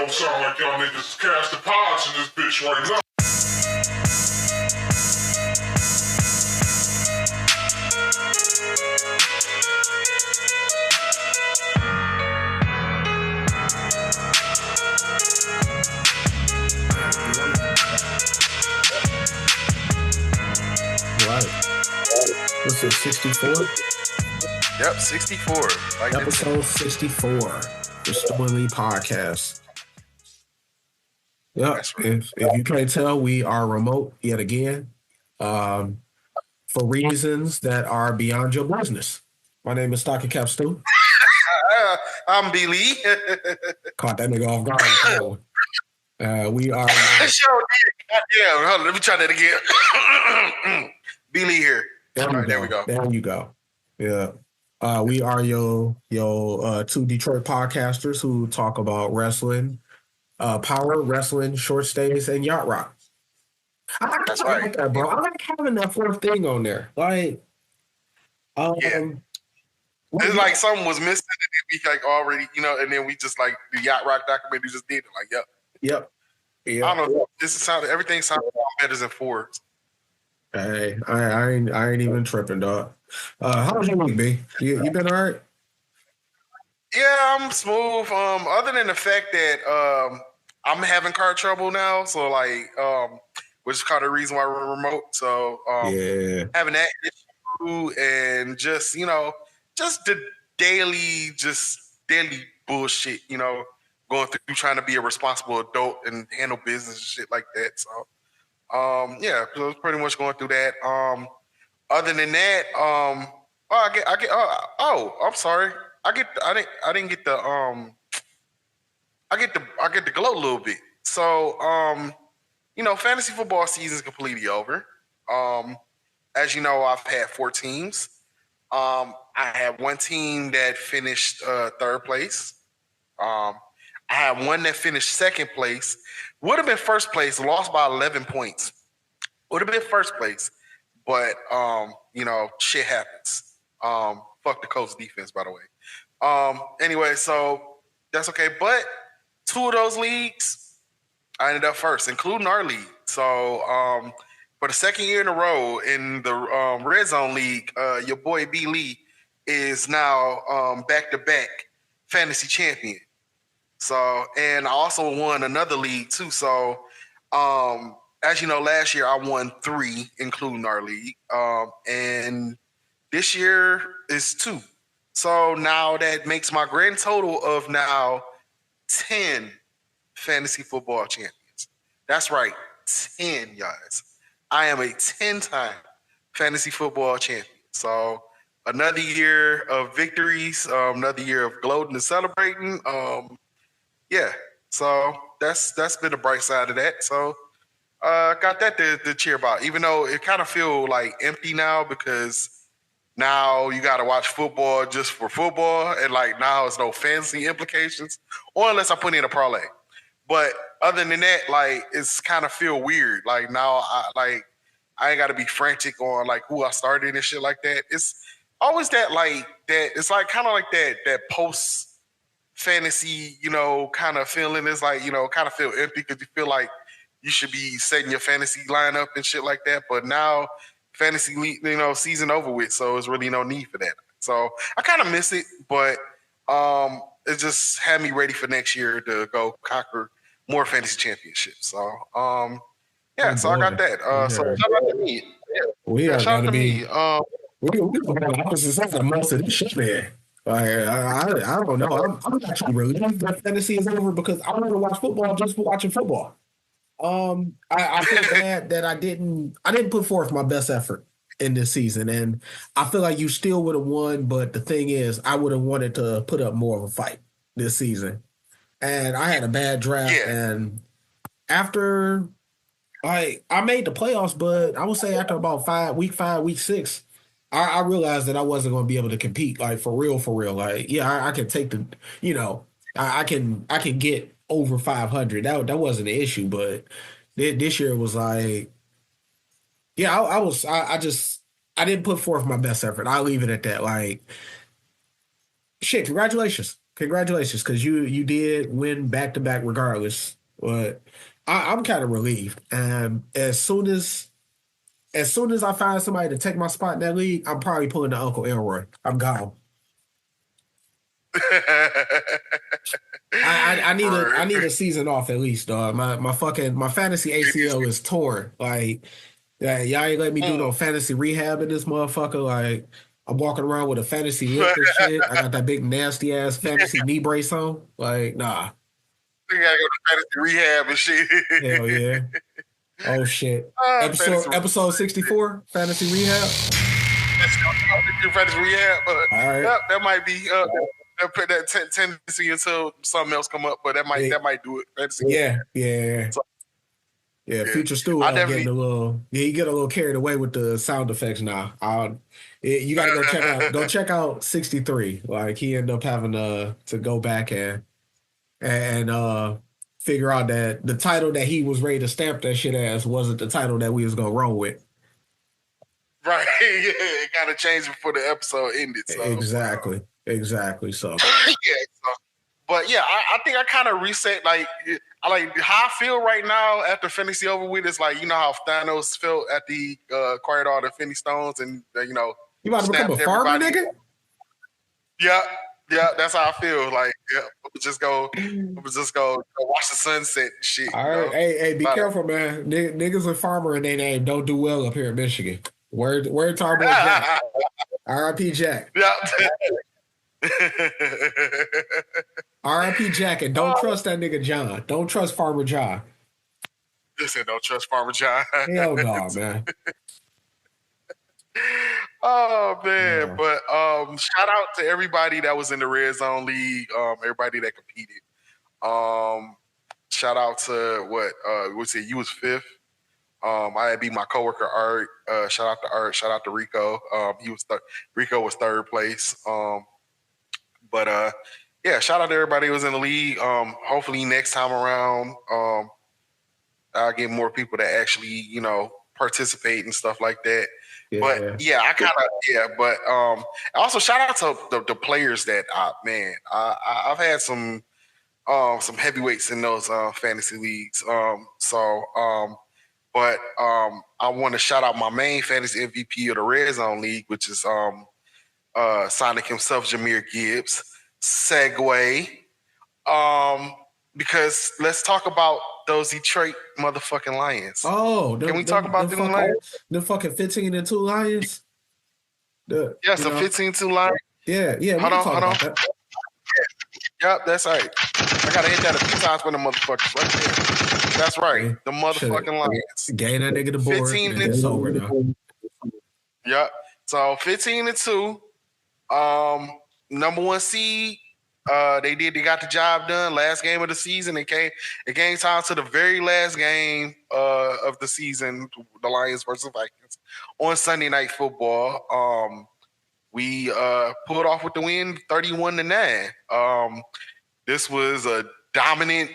don't sound like y'all niggas casting pods in this bitch right now. Right. What's it, 64? Yep, 64. Like Episode 64, the Stu Lee podcast. Yep. That's right. If you can't tell, we are remote yet again, for reasons that are beyond your business. My name is Stocky Cap Stu. I'm B. Lee. Caught that nigga off guard. We are. Sure did. Goddamn. Hold on, let me try that again. B. Lee here. There we go. There you go. Yeah. We are your two Detroit podcasters who talk about wrestling, power wrestling, short stays, and yacht rock. That's I like that, bro. I like having that fourth thing on there. Like, yeah. It's like something was missing, and we like already, and then we just like the yacht rock documentary just did it. Like, yep. I don't know. Everything sounds better than four. Hey, I ain't even tripping, dog. How's your week, B? You been all right? Yeah, I'm smooth. Other than the fact that I'm having car trouble now, so like, which is kind of the reason why we're remote. So having that issue and just just the daily bullshit, going through trying to be a responsible adult and handle business and shit like that. So yeah, so I was pretty much going through that. Other than that, I'm sorry. I didn't get the I get the glow a little bit. So fantasy football season is completely over. As you know, I've had 4 teams. I had one team that finished third place. I had one that finished second place. Would have been first place, lost by 11 points. Would have been first place, but shit happens. Fuck the Colts defense, by the way. Anyway, so that's okay. But 2 of those leagues, I ended up first, including our league. So for the second year in a row in the Red Zone League, your boy B. Lee is now back-to-back fantasy champion. So, and I also won another league too. So, as you know, last year I won 3, including our league. And this year is 2. So now that makes my grand total of now 10 fantasy football champions. That's right, 10, guys. I am a 10-time fantasy football champion. So another year of victories, another year of gloating and celebrating. Yeah, so that's been the bright side of that. So got that to cheer about, even though it kind of feel like empty now because now you got to watch football just for football, and like now it's no fancy implications, or unless I put in a parlay. But other than that, like it's kind of feel weird. Like now, I ain't got to be frantic on like who I started and shit like that. It's always that like that. It's like kind of like that post fantasy, kind of feeling is like, kind of feel empty because you feel like you should be setting your fantasy lineup and shit like that. But now fantasy, season over with, so there's really no need for that. So I kind of miss it, but it just had me ready for next year to go conquer more fantasy championships. So yeah, so I got that. So shout out to me. Yeah, shout out to me. We're the opposite side of most of this shit, man. I don't know. I'm actually relieved that fantasy is over because I want to watch football just for watching football. I feel bad that I didn't put forth my best effort in this season, and I feel like you still would have won. But the thing is, I would have wanted to put up more of a fight this season, and I had a bad draft. Yeah. And after I made the playoffs, but I would say after about week 5, week 6. I realized that I wasn't going to be able to compete, like for real. Like, yeah, I can take the, I can get over 500. That wasn't an issue, but this year was like, yeah, I didn't put forth my best effort. I'll leave it at that. Like, shit, congratulations. Congratulations, because you did win back to back regardless. But I'm kind of relieved. And as soon as I find somebody to take my spot in that league, I'm probably pulling the Uncle Elroy. I'm gone. I need a season off at least, dog. My fantasy ACL is torn. Like, yeah, y'all ain't let me do no fantasy rehab in this motherfucker. Like, I'm walking around with a fantasy limp and shit. I got that big nasty ass fantasy knee brace on. Like, nah. You gotta go to fantasy rehab and shit. Hell yeah. Oh shit. Episode 64, fantasy rehab. Fantasy rehab. All right. Yep, that might be put that tendency until something else come up, but that might do it. Fantasy Yeah. So, yeah, Future Stu getting a little. Yeah, you get a little carried away with the sound effects now. You got to go check out 63. Like he ended up having to go back and figure out that the title that he was ready to stamp that shit as wasn't the title that we was gonna roll with. Right. Yeah, it kind of changed before the episode ended. So. Exactly. So. But yeah, I think I kind of reset. Like how I feel right now after fantasy over with is like, you know how Thanos felt at the acquired all the Infinity Stones and you about to become a farmer, nigga? Yeah, that's how I feel. Like, just go watch the sunset and shit. All right, hey, be careful, man. Niggas with farmer in their name don't do well up here in Michigan. Word to our boy Jack. R.I.P. Jack. Yeah. R.I.P. Jack, and don't trust that nigga John. Don't trust Farmer John. Listen, don't trust Farmer John. Hell no, man. Oh man, but shout out to everybody that was in the Red Zone League, everybody that competed. Shout out to you was fifth. I had beat my coworker Art. Shout out to Art. Shout out to Rico. Rico was third place. Yeah, shout out to everybody who was in the league. Hopefully next time around, I'll get more people that actually, participate and stuff like that. Yeah. But yeah, also shout out to the players that I've had some heavyweights in those fantasy leagues. But I want to shout out my main fantasy MVP of the Red Zone League, which is Sonic himself, Jameer Gibbs. Segue. Because let's talk about those Detroit motherfucking Lions. Oh, can we talk about them Lions? The fucking 15-2 Lions. The 15-2 Lions. Yeah. Hold on. Yep, that's right. I gotta hit that a few times for the motherfuckers right there. That's right. Yeah. The motherfucking Lions. Gain that nigga the board. 15-2. Yep. So 15-2. Number one seed. They got the job done. Last game of the season. It came time to the very last game of the season, the Lions versus Vikings on Sunday Night Football. We pulled off with the win, 31-9. This was a dominant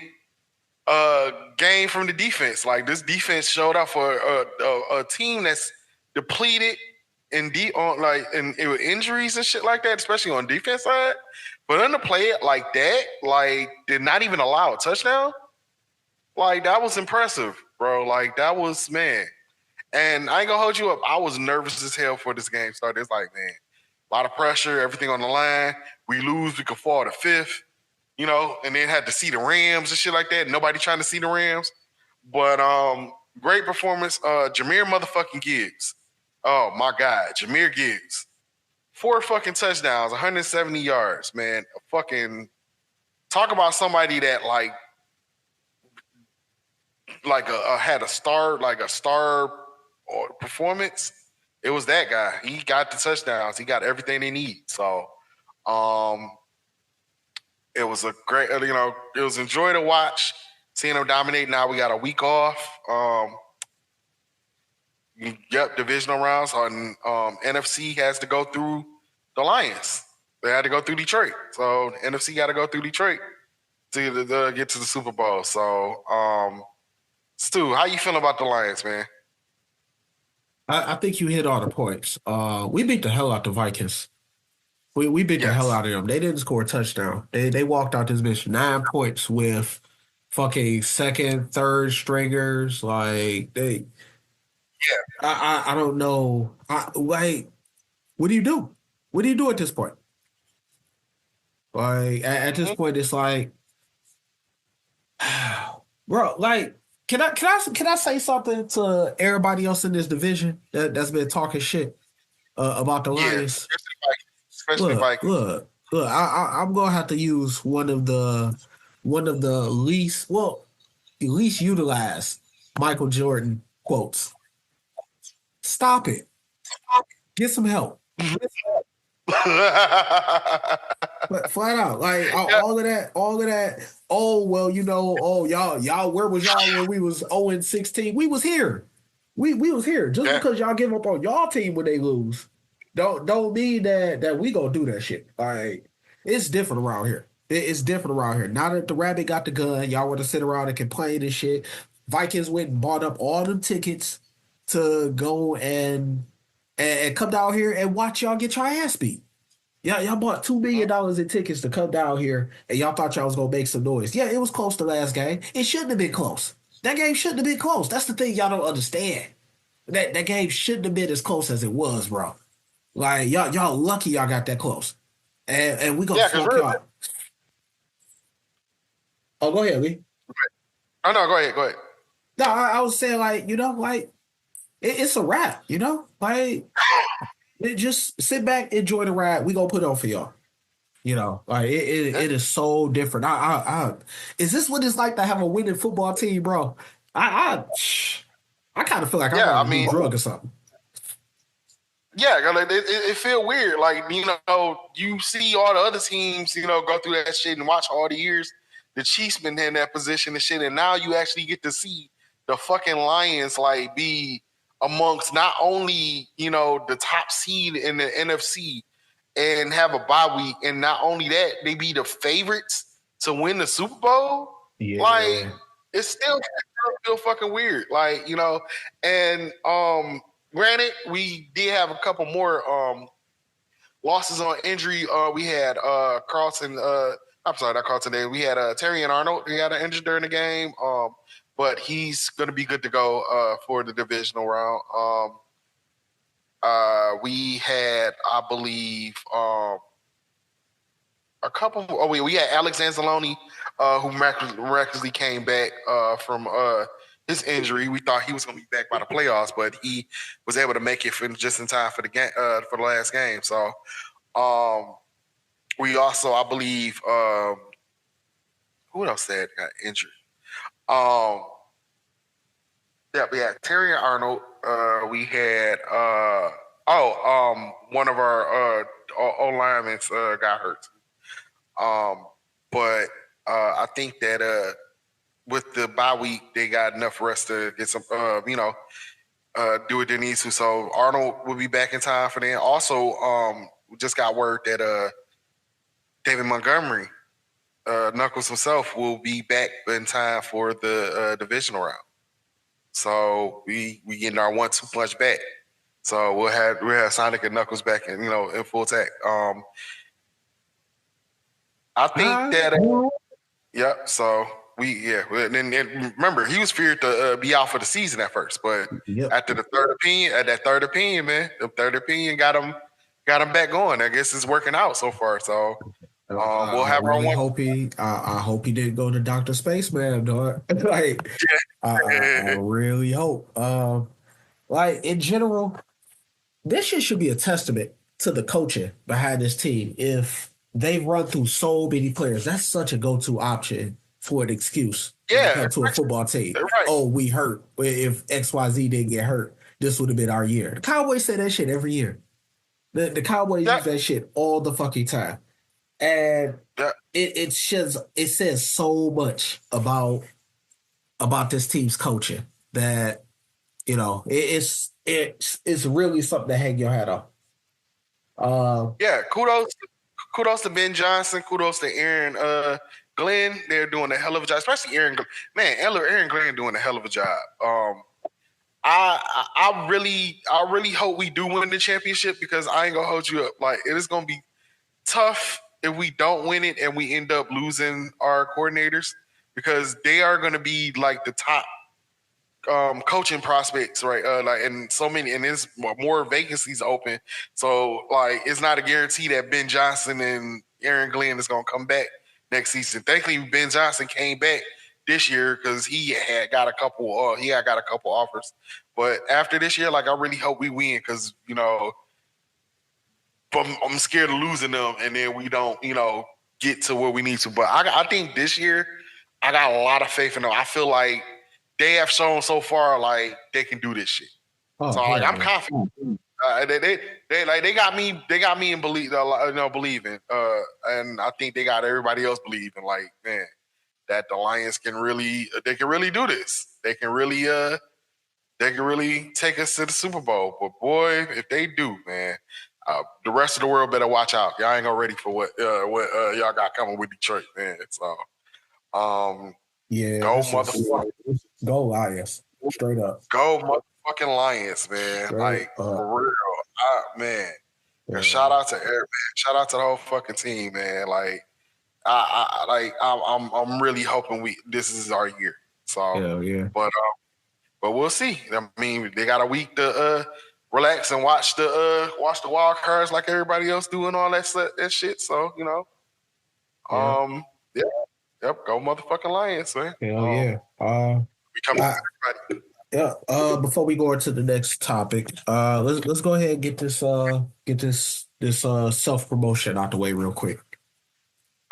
game from the defense. Like this defense showed up for a team that's depleted and injuries and shit like that, especially on defense side. For them to play it like that, like did not even allow a touchdown, like that was impressive, bro. Like that was, man. And I ain't gonna hold you up. I was nervous as hell for this game started. It's like, man, a lot of pressure, everything on the line. We lose, we could fall to fifth, and then had to see the Rams and shit like that. Nobody trying to see the Rams. But great performance. Jameer motherfucking Gibbs. Oh my God, Jameer Gibbs. 4 fucking touchdowns, 170 yards, man. Fucking talk about somebody that had a star performance. It was that guy. He got the touchdowns. He got everything they need. So, it was a great, it was a joy to watch, seeing them dominate. Now we got a week off. Divisional rounds on NFC has to go through the Lions. They had to go through Detroit. So the NFC got to go through Detroit to get to the Super Bowl. So, Stu, how you feeling about the Lions, man? I think you hit all the points. We beat the hell out the Vikings. We beat the hell Yes. out of them. They didn't score a touchdown. They walked out this bitch 9 points with fucking second, third stringers. Like they, I don't know. Like, what do you do? What do you do at this point? Like at this Mhm. point, it's like, bro. Like, can I say something to everybody else in this division that's been talking shit about the Yeah. Lions? Especially Look, Vikings. look. I'm gonna have to use one of the least utilized Michael Jordan quotes. Stop it. Get some help. But flat out, like Yeah. all of that. Oh well, oh y'all, where was y'all when we was 0-16? We was here. We was here. Just Yeah. because y'all give up on y'all team when they lose, don't mean that we gonna do that shit. Like it's different around here. It's different around here. Now that the rabbit got the gun, y'all want to sit around and complain and shit. Vikings went and bought up all them tickets to go and come down here and watch y'all get your ass beat. Yeah, y'all bought $2 million in tickets to come down here, and y'all thought y'all was gonna make some noise. Yeah, it was close the last game. It shouldn't have been close. That game shouldn't have been close. That's the thing y'all don't understand. That game shouldn't have been as close as it was, bro. Like y'all lucky y'all got that close, and we gonna Yeah, because smoke y'all. Oh, go ahead, Lee. oh no, go ahead, go ahead. No, I was saying like like it's a wrap. Like just sit back, enjoy the ride. We gonna put on for y'all. Like Yeah, it is so different. Is this what it's like to have a winning football team, bro? I I kind of feel like I'm yeah. on I a new mean, drug or something. yeah, 'cause like, it feel weird. Like, you see all the other teams, go through that shit and watch all the years the Chiefs been in that position and shit, and now you actually get to see the fucking Lions like be amongst not only the top seed in the NFC and have a bye week, and not only that, they be the favorites to win the Super Bowl. Like, Yeah. it's still feel fucking weird. Like, and granted, we did have a couple more losses on injury. We had Carlton. I'm sorry, not Carlton. We had Terry and Arnold. He got injured during the game. But he's going to be good to go for the divisional round. We had, I believe, a couple. Oh, we had Alex Anzalone, who miraculously came back from his injury. We thought he was going to be back by the playoffs, but he was able to make it just in time for the game for the last game. So we also, I believe, who else that got injured? Um, yeah, we had Terry Arnold. We had one of our O linemen got hurt. But I think that with the bye week, they got enough rest to get some, do what they need to. So Arnold will be back in time for that. Also, we just got word that David Montgomery, Knuckles himself, will be back in time for the divisional round. So we getting our 1-2 punch back. So we'll have Sonic and Knuckles back in full attack. I think that yep. So and remember, he was feared to be out for the season at first, but Yep. after that third opinion, man, the third opinion got him back going. I guess it's working out so far. So we'll I have our really one. hope I hope he didn't go to Dr. Spaceman, dog. Like I really hope. Like in general, this shit should be a testament to the coaching behind this team. If they've run through so many players, that's such a go-to option for an excuse when it Yeah, comes to a football team. right. Oh, we hurt. If XYZ didn't get hurt, this would have been our year. The Cowboys say that shit every year. The Cowboys Yeah, use that shit all the fucking time. And yeah, it says so much about this team's coaching that it's really something to hang your hat on. yeah. Kudos to Ben Johnson. Kudos to Aaron Glenn. They're doing a hell of a job, especially Aaron Glenn doing a hell of a job. I really hope we do win the championship, because I ain't gonna hold you up. Like, it is gonna be tough if we don't win it and we end up losing our coordinators because they are going to be like the top coaching prospects, right? And so many, and there's more vacancies open. So like, it's not a guarantee that Ben Johnson and Aaron Glenn is going to come back next season. Thankfully, Ben Johnson came back this year because he had got a couple. He had got a couple offers. But after this year, like I really hope we win because I'm scared of losing them, and then we don't, get to where we need to. But I think this year, I got a lot of faith in them. I feel like they have shown so far like they can do this shit. So like I'm confident. They got me in believing. And I think they got everybody else believing. Like, man, that the Lions can really do this. They can really take us to the Super Bowl. But boy, if they do, man, the rest of the world better watch out. Y'all ain't gonna ready for what y'all got coming with Detroit, man. So, yeah, go motherfucker, go Lions, straight up. Go motherfucking Lions, man. Straight like up. for real, man. Yeah. Shout out to Eric, man. Shout out to the whole fucking team, man. Like, I'm really hoping this is our year. So, yeah. But we'll see. I mean, they got a week to relax and watch the wild cards like everybody else doing all that shit. So yep. Go motherfucking Lions, man. Hell yeah. We come to everybody. Yeah. Before we go into the next topic, let's go ahead and get this self promotion out the way real quick.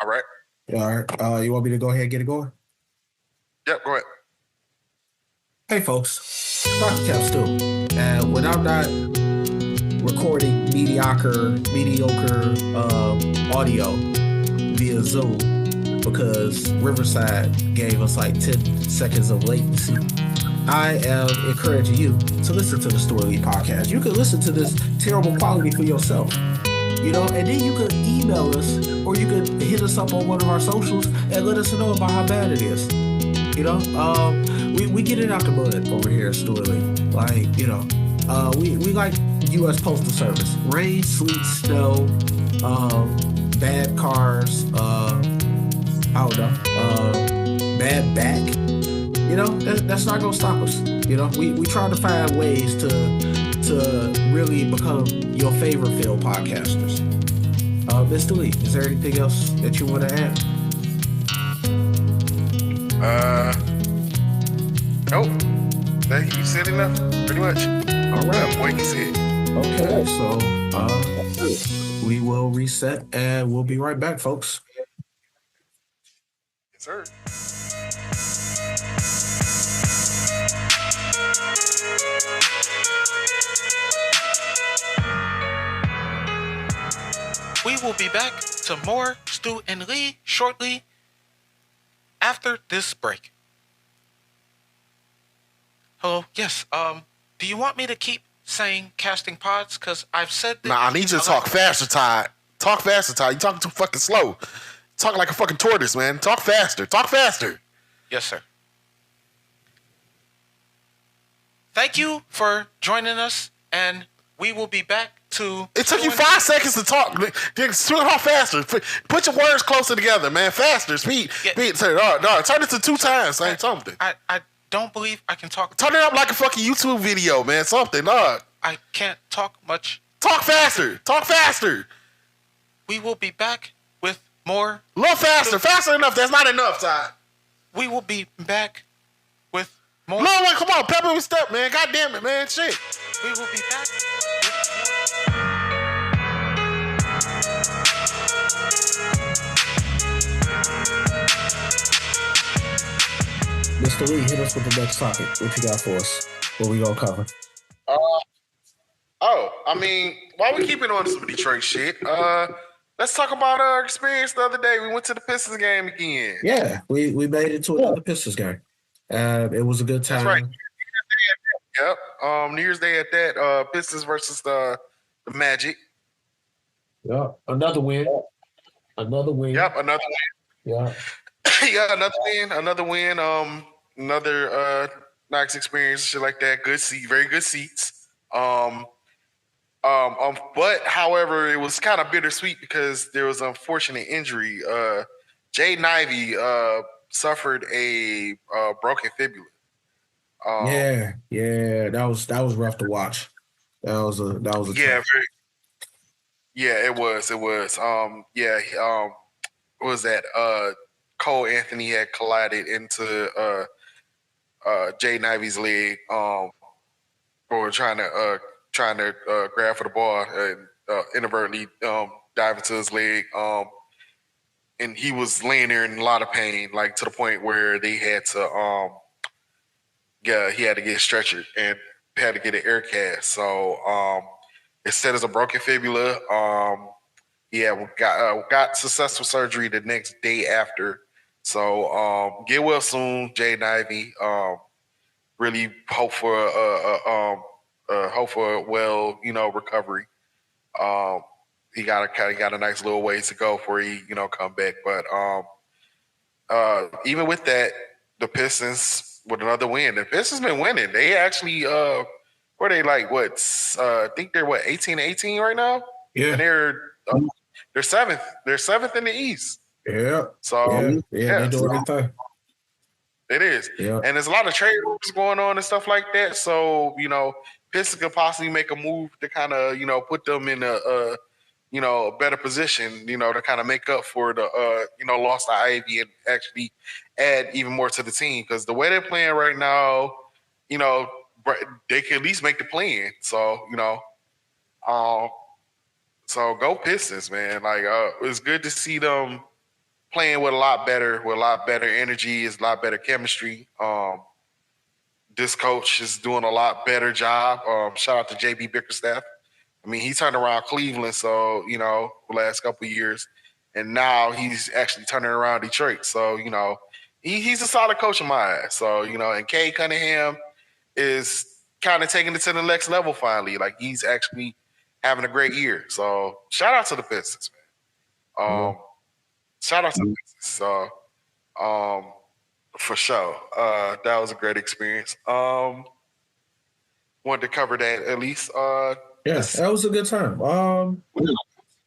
All right. All right. You want me to go ahead and get it going? Yep. Go ahead. Hey folks, Dr. Cap Stu. And when I'm not recording mediocre audio via Zoom because Riverside gave us like 10 seconds of latency, I am encouraging you to listen to the Stu Lee podcast. You can listen to this terrible quality for yourself, and then you could email us or you could hit us up on one of our socials and let us know about how bad it is. We get it out the mud over here at Stu Lee. Like, we like U.S. Postal Service. Rain, sleet, snow, bad cars, bad back. That's not gonna stop us. We try to find ways to really become your favorite field podcasters. Mr. Lee, is there anything else that you want to add? Nope. You said enough, pretty much. All right. What you said. Okay, so we will reset and we'll be right back, folks. Yes, sir. We will be back to more Stu and Lee shortly after this break. Hello, yes, do you want me to keep saying casting pods? Because I've said that. Nah, I need you to talk faster, Todd. Talk faster, Todd. You talking too fucking slow. Talk like a fucking tortoise, man. Talk faster. Talk faster. Yes, sir. Thank you for joining us, and we will be back to... It took you 5 seconds to talk. Talk faster. Put your words closer together, man. Faster. Speed. Yeah. Speed. Turn it to 2 times. Say something. I don't believe I can talk. Turn it up like a fucking YouTube video, man. Something, dog. I can't talk much. Talk faster. Talk faster. We will be back with more... A little faster. Faster enough. That's not enough, Todd. We will be back with more... No, come on. Pepper with step, man. God damn it, man. Shit. We will be back with more... Mr. Lee, hit us with the next topic. What you got for us? What we gonna cover? I mean, while we keep it on some Detroit shit, let's talk about our experience the other day. We went to the Pistons game again. Yeah, we made it to another Pistons game. It was a good time. That's right. Yep. New Year's Day at that. Pistons versus the Magic. Yeah, another win. Another win. Yep, another win. Yeah. Yeah, another win. Another nice experience, shit like that. Good seat, very good seats. But however, it was kind of bittersweet because there was an unfortunate injury. Jay Ivey suffered a broken fibula. Yeah, that was rough to watch. That was a Yeah, tough. yeah, it was. It was. What was that? Cole Anthony had collided into Jay Ivey's leg for trying to grab for the ball and inadvertently dive into his leg. And he was laying there in a lot of pain, like to the point where they had to he had to get stretchered and had to get an air cast. So it said it's a broken fibula. Yeah, got successful surgery the next day after. So get well soon, Jay Ivey. Really hope for a well, recovery. He got a nice little ways to go before he, come back. But even with that, the Pistons with another win. The Pistons been winning. They actually were they like what? I think they're what 18-18 right now, Yeah, and they're seventh. They're seventh in the East. yeah, So they doing their thing. It is. Yeah. And there's a lot of trade rumors going on and stuff like that. So, Pistons could possibly make a move to kind of, put them in a better position, to kind of make up for the, loss to Ivy and actually add even more to the team. Because the way they're playing right now, they can at least make the play-in. So, so go Pistons, man. Like, it's good to see them playing with a lot better energy, is a lot better chemistry. This coach is doing a lot better job. Shout out to JB Bickerstaff. I mean, he turned around Cleveland, so the last couple of years, and now he's actually turning around Detroit. So he's a solid coach in my eyes. So and Cade Cunningham is kind of taking it to the next level finally. Like he's actually having a great year. So shout out to the Pistons, man. Shout out to the Pistons. So for sure. That was a great experience. Wanted to cover that at least. That was a good time.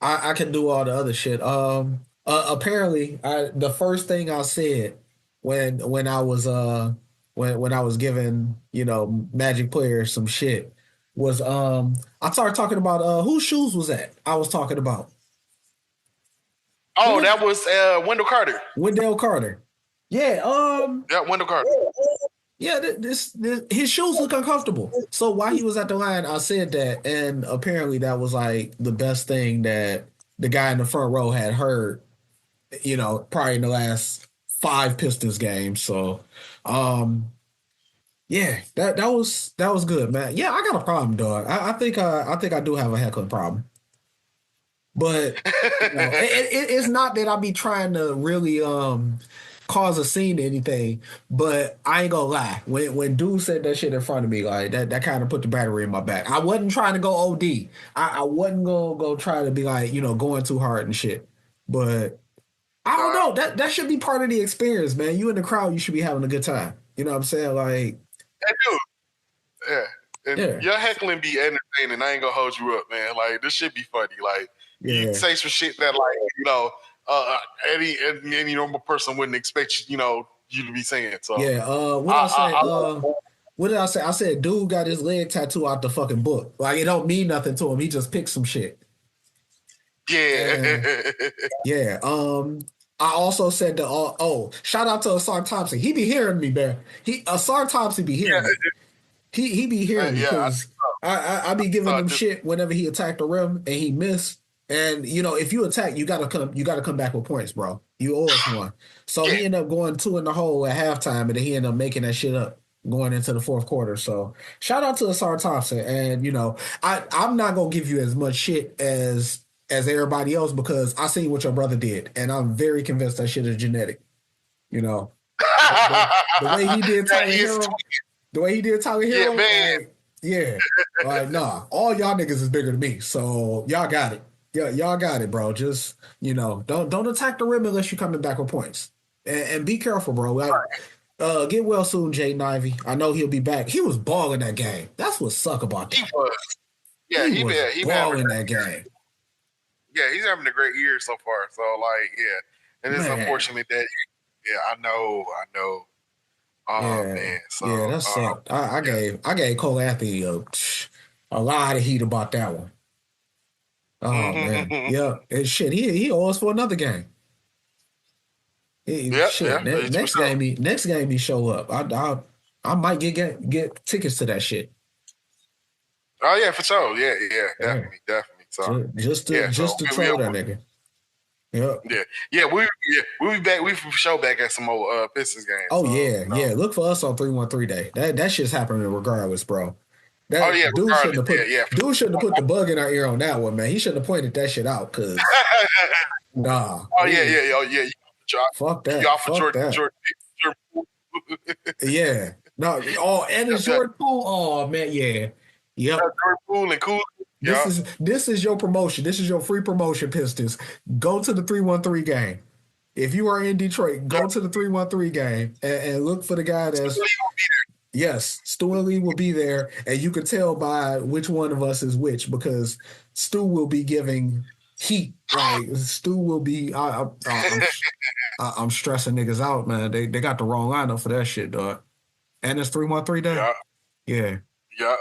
I can do all the other shit. Apparently, the first thing I said when I was when I was giving Magic players some shit was I started talking about whose shoes was that I was talking about. Oh, that was Wendell Carter. Wendell Carter. Yeah. Yeah, Wendell Carter. Yeah, this his shoes look uncomfortable. So while he was at the line, I said that, and apparently that was like the best thing that the guy in the front row had heard, probably in the last 5 Pistons games. So, yeah, that was good, man. Yeah, I got a problem, dog. I think I do have a heckling problem. But it's not that I be trying to really cause a scene or anything, but I ain't gonna lie. When dude said that shit in front of me, like that kind of put the battery in my back. I wasn't trying to go OD. I wasn't gonna go try to be like, going too hard and shit. But I don't know. That should be part of the experience, man. You in the crowd, you should be having a good time. You know what I'm saying? Like, I do. Yeah. And your heckling be entertaining. I ain't gonna hold you up, man. Like this should be funny. Like you say some shit that any normal person wouldn't expect you to be saying. So what did I say? I said dude got his leg tattoo out the fucking book. Like it don't mean nothing to him. He just picked some shit. Yeah. Yeah. I also said shout out to Asar Thompson. He be hearing me, man. Asar Thompson be hearing me. He be hearing me because I be giving him shit whenever he attacked the rim and he missed. And if you attack, you gotta come back with points, bro. You owe us one. So he ended up going 2 in the hole at halftime, and then he ended up making that shit up going into the fourth quarter. So shout out to Asar Thompson. And I'm not gonna give you as much shit as everybody else because I seen what your brother did, and I'm very convinced that shit is genetic. The way he did Tyler Hero. The way he did Tyler Hero, nah, all y'all niggas is bigger than me, so y'all got it. Yeah, y'all got it, bro. Just don't attack the rim unless you're coming back with points, and be careful, bro. Like, get well soon, Jaden Ivey. I know he'll be back. He was balling that game. That's what suck about that. Yeah, he was he balling that game. Yeah, he's having a great year so far. So like, yeah, and it's Man. unfortunate that. Yeah, I know. Oh man, so yeah, that sucked. I gave Cole Anthony a lot of heat about that one. Oh man, yeah, and shit, he owes for another game. Shit, it's for sure. next game he show up. I might get tickets to that shit. Oh yeah, for sure. Yeah, Yeah. definitely. So Just yeah, so to troll that nigga. Yep. we'll be back. We for sure back at some old Pistons games. Oh so, yeah. Look for us on 313 day. That shit's happening regardless, bro. That dude shouldn't have put the bug in our ear on that one, man. He shouldn't have pointed that shit out, cause nah. yeah. Fuck that. Y'all for Fuck Jordan. Yeah. No. Oh, and it's Jordan Poole. Oh man, yeah. Yep. Jordan Poole and Cool. This is your promotion. This is your free promotion, Pistons. Go to the 313 game. If you are in Detroit, go to the 313 game and look for the guy that's. Yes, Stu Lee will be there, and you can tell by which one of us is which because Stu will be giving heat. Like Stu will be. I'm stressing niggas out, man. They got the wrong lineup for that shit, dog. And it's 313 day. Yeah. Yeah.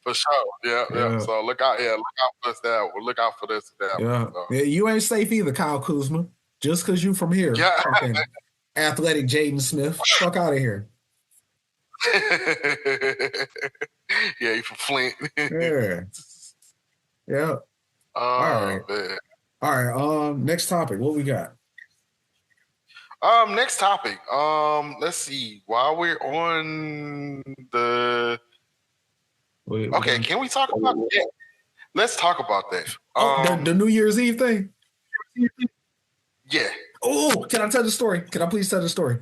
For sure. Yeah. So look out for this. Look out for this. Yeah. You ain't safe either, Kyle Kuzma. Just because you from here. Yeah. Athletic Jaden Smith. Fuck out of here. Yeah, you from Flint. Yeah. All right. Man. All right. Next topic. What we got? Next topic. Let's see. While we're on the can we talk about that? Let's talk about that. The New Year's Eve thing? Yeah. Oh, can I tell the story? Can I please tell the story?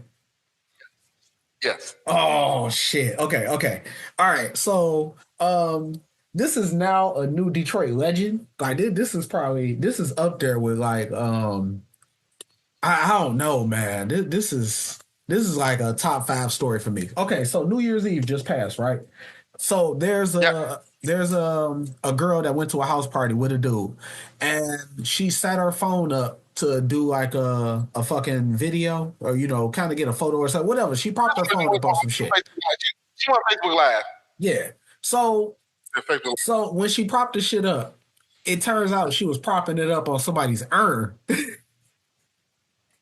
Yes. Oh shit. Okay. All right. So this is now a new Detroit legend. Like this is up there with like I don't know, man. This is like a top 5 story for me. Okay, so New Year's Eve just passed, right? So there's a girl that went to a house party with a dude, and she set her phone up to do like a fucking video or kind of get a photo or something, whatever. She propped her phone up on some shit. She went Facebook Live. Yeah. So when she propped the shit up, it turns out she was propping it up on somebody's urn.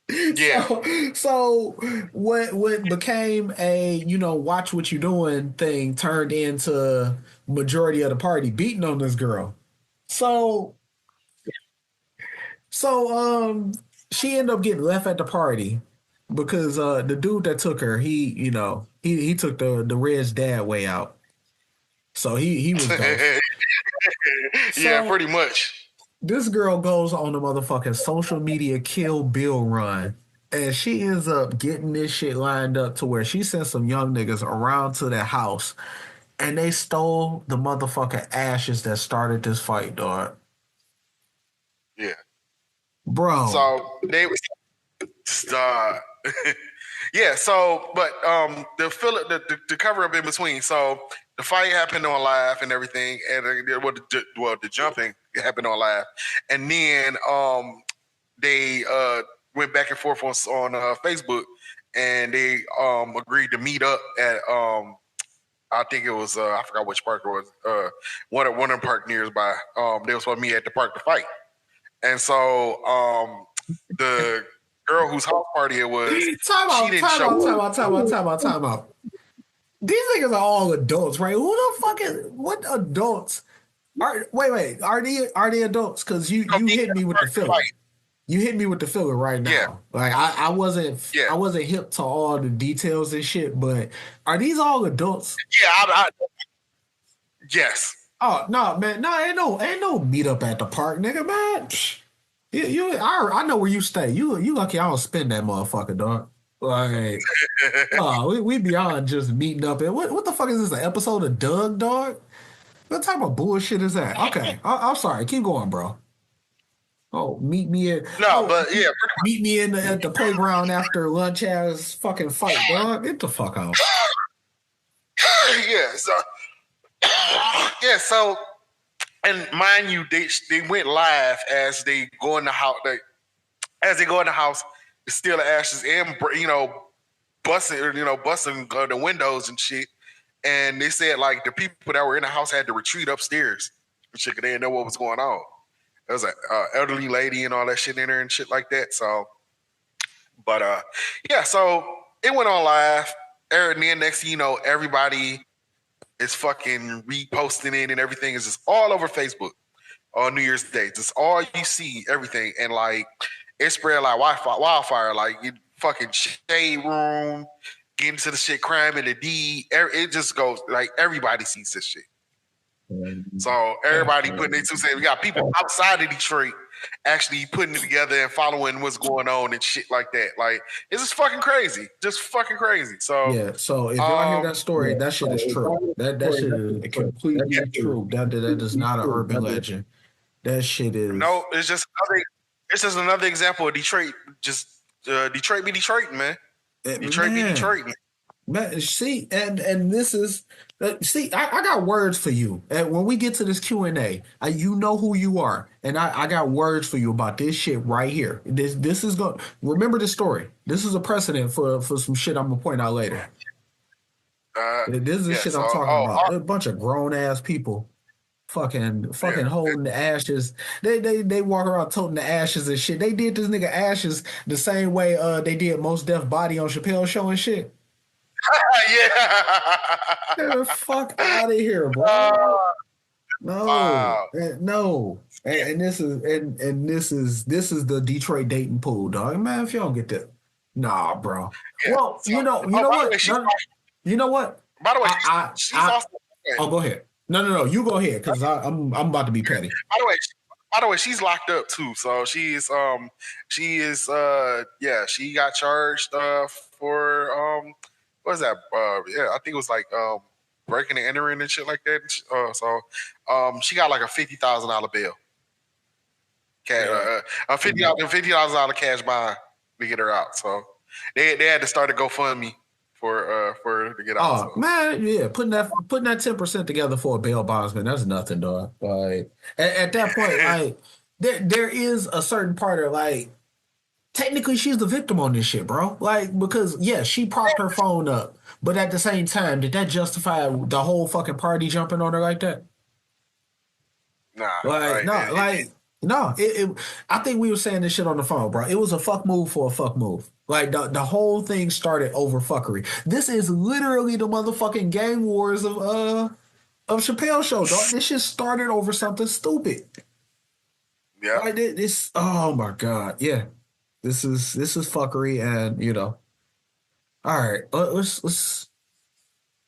Yeah. So what became a watch what you doing thing turned into majority of the party beating on this girl. So she ended up getting left at the party because the dude that took her, he took the Red's dad way out. So he was ghost. Yeah, pretty much. This girl goes on the motherfucking social media Kill Bill run, and she ends up getting this shit lined up to where she sent some young niggas around to their house, and they stole the motherfucking ashes that started this fight, dog. Yeah. Bro. So they was yeah, so but the cover up in between. So the fight happened on live and everything, and the jumping happened on live, and then they went back and forth on Facebook, and they agreed to meet up at I think it was I forgot which park it was, one of the park nearby. They were supposed to meet at the park to fight, and so the girl whose house party it was, time out. These niggas are all adults, right? Who the fuck is what adults? Wait, are they adults? Because you hit me with the filler. You hit me with the filler right now. Yeah. Like I wasn't hip to all the details and shit, but are these all adults? Yeah, yes. Oh no, man, no, ain't no meet up at the park, nigga, man. I know where you stay. You lucky I don't spend that motherfucker, dog. Like, we beyond just meeting up. And what the fuck is this? An episode of Doug, dog? What type of bullshit is that? Okay, I'm sorry. Keep going, bro. Oh, meet me at meet me at the playground after lunch as fucking fight, dog. Get the fuck out. Yeah. So Yeah, so and mind you, they went live as they go in the house. As they go in the house, steal the ashes and busting the windows and shit. And they said like the people that were in the house had to retreat upstairs. Shit, 'cause they didn't know what was going on. There was an elderly lady and all that shit in there and shit like that. So, but yeah, so it went on live. And then next thing you know, everybody is fucking reposting it and everything is just all over Facebook on New Year's Day. Just all you see, everything. And like it spread like wildfire. Like you fucking shade room, get into the shit, crime and the D. It just goes like everybody sees this shit. So everybody putting their 2 cents. We got people outside of Detroit actually putting it together and following what's going on and shit like that. Like it's just fucking crazy. Just fucking crazy. So Yeah, so if y'all hear that story, that shit is true. That shit is completely true. That is not an urban legend. That shit is no, it's just another example of Detroit. Just Detroit be Detroit, man. Detroit be Detroit. Man, see, and this is see, I got words for you. And when we get to this Q&A, you know who you are, and I got words for you about this shit right here. This is going. Remember the story. This is a precedent for some shit I'm gonna point out later. This is the shit I'm talking about. A bunch of grown ass people, fucking holding the ashes. They walk around toting the ashes and shit. They did this nigga ashes the same way they did Most Def Body on Chappelle's show and shit. Get the fuck out of here, bro. No. And this is the Detroit dating pool, dog. Man, if you don't get that, nah, bro. Yeah. Well, you know what? You know what? By the way, she's also. Oh, go ahead. No. You go ahead because I'm about to be petty. By the way, she's locked up too. So she got charged for what is that? I think it was like breaking and entering and shit like that. She got like a $50,000 bail. A $50,000 cash bond to get her out. So they had to start a GoFundMe for her to get out. Oh man, yeah, putting that 10% together for a bail bondsman, that's nothing, dog. Like at that point, like there is a certain part of like technically she's the victim on this shit, bro. Like because she propped her phone up, but at the same time, did that justify the whole fucking party jumping on her like that? Nah, I think we were saying this shit on the phone, bro. It was a fuck move for a fuck move. Like the whole thing started over fuckery. This is literally the motherfucking gang wars of Chappelle's show, dog. This shit started over something stupid. Yeah. Like this. Oh my god. Yeah. This is fuckery, and All right. Let's.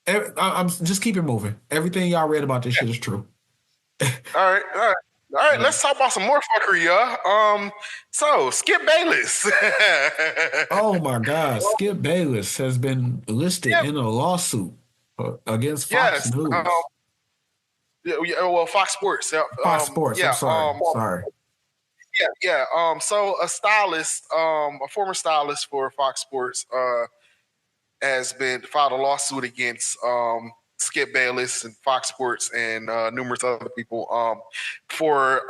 I'm just keep it moving. Everything y'all read about this shit is true. All right, let's talk about some more fuckery, y'all. So Skip Bayless. Oh my God, Skip Bayless has been listed in a lawsuit against Fox News. Fox Sports. Fox Sports. I'm sorry. Yeah. So a stylist, a former stylist for Fox Sports, has been filed a lawsuit against Skip Bayless and Fox Sports and numerous other people for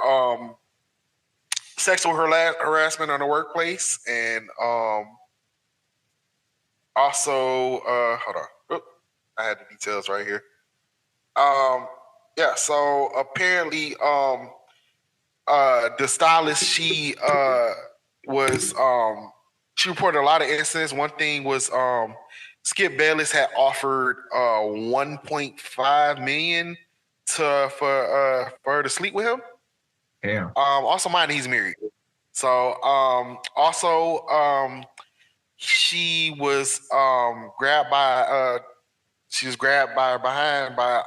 sexual harassment in the workplace, and also hold on, I had the details right here. So apparently the stylist, she reported a lot of incidents. One thing was Skip Bayless had offered $1.5 million for her to sleep with him. Yeah. Also, mind he's married. So she was grabbed by behind by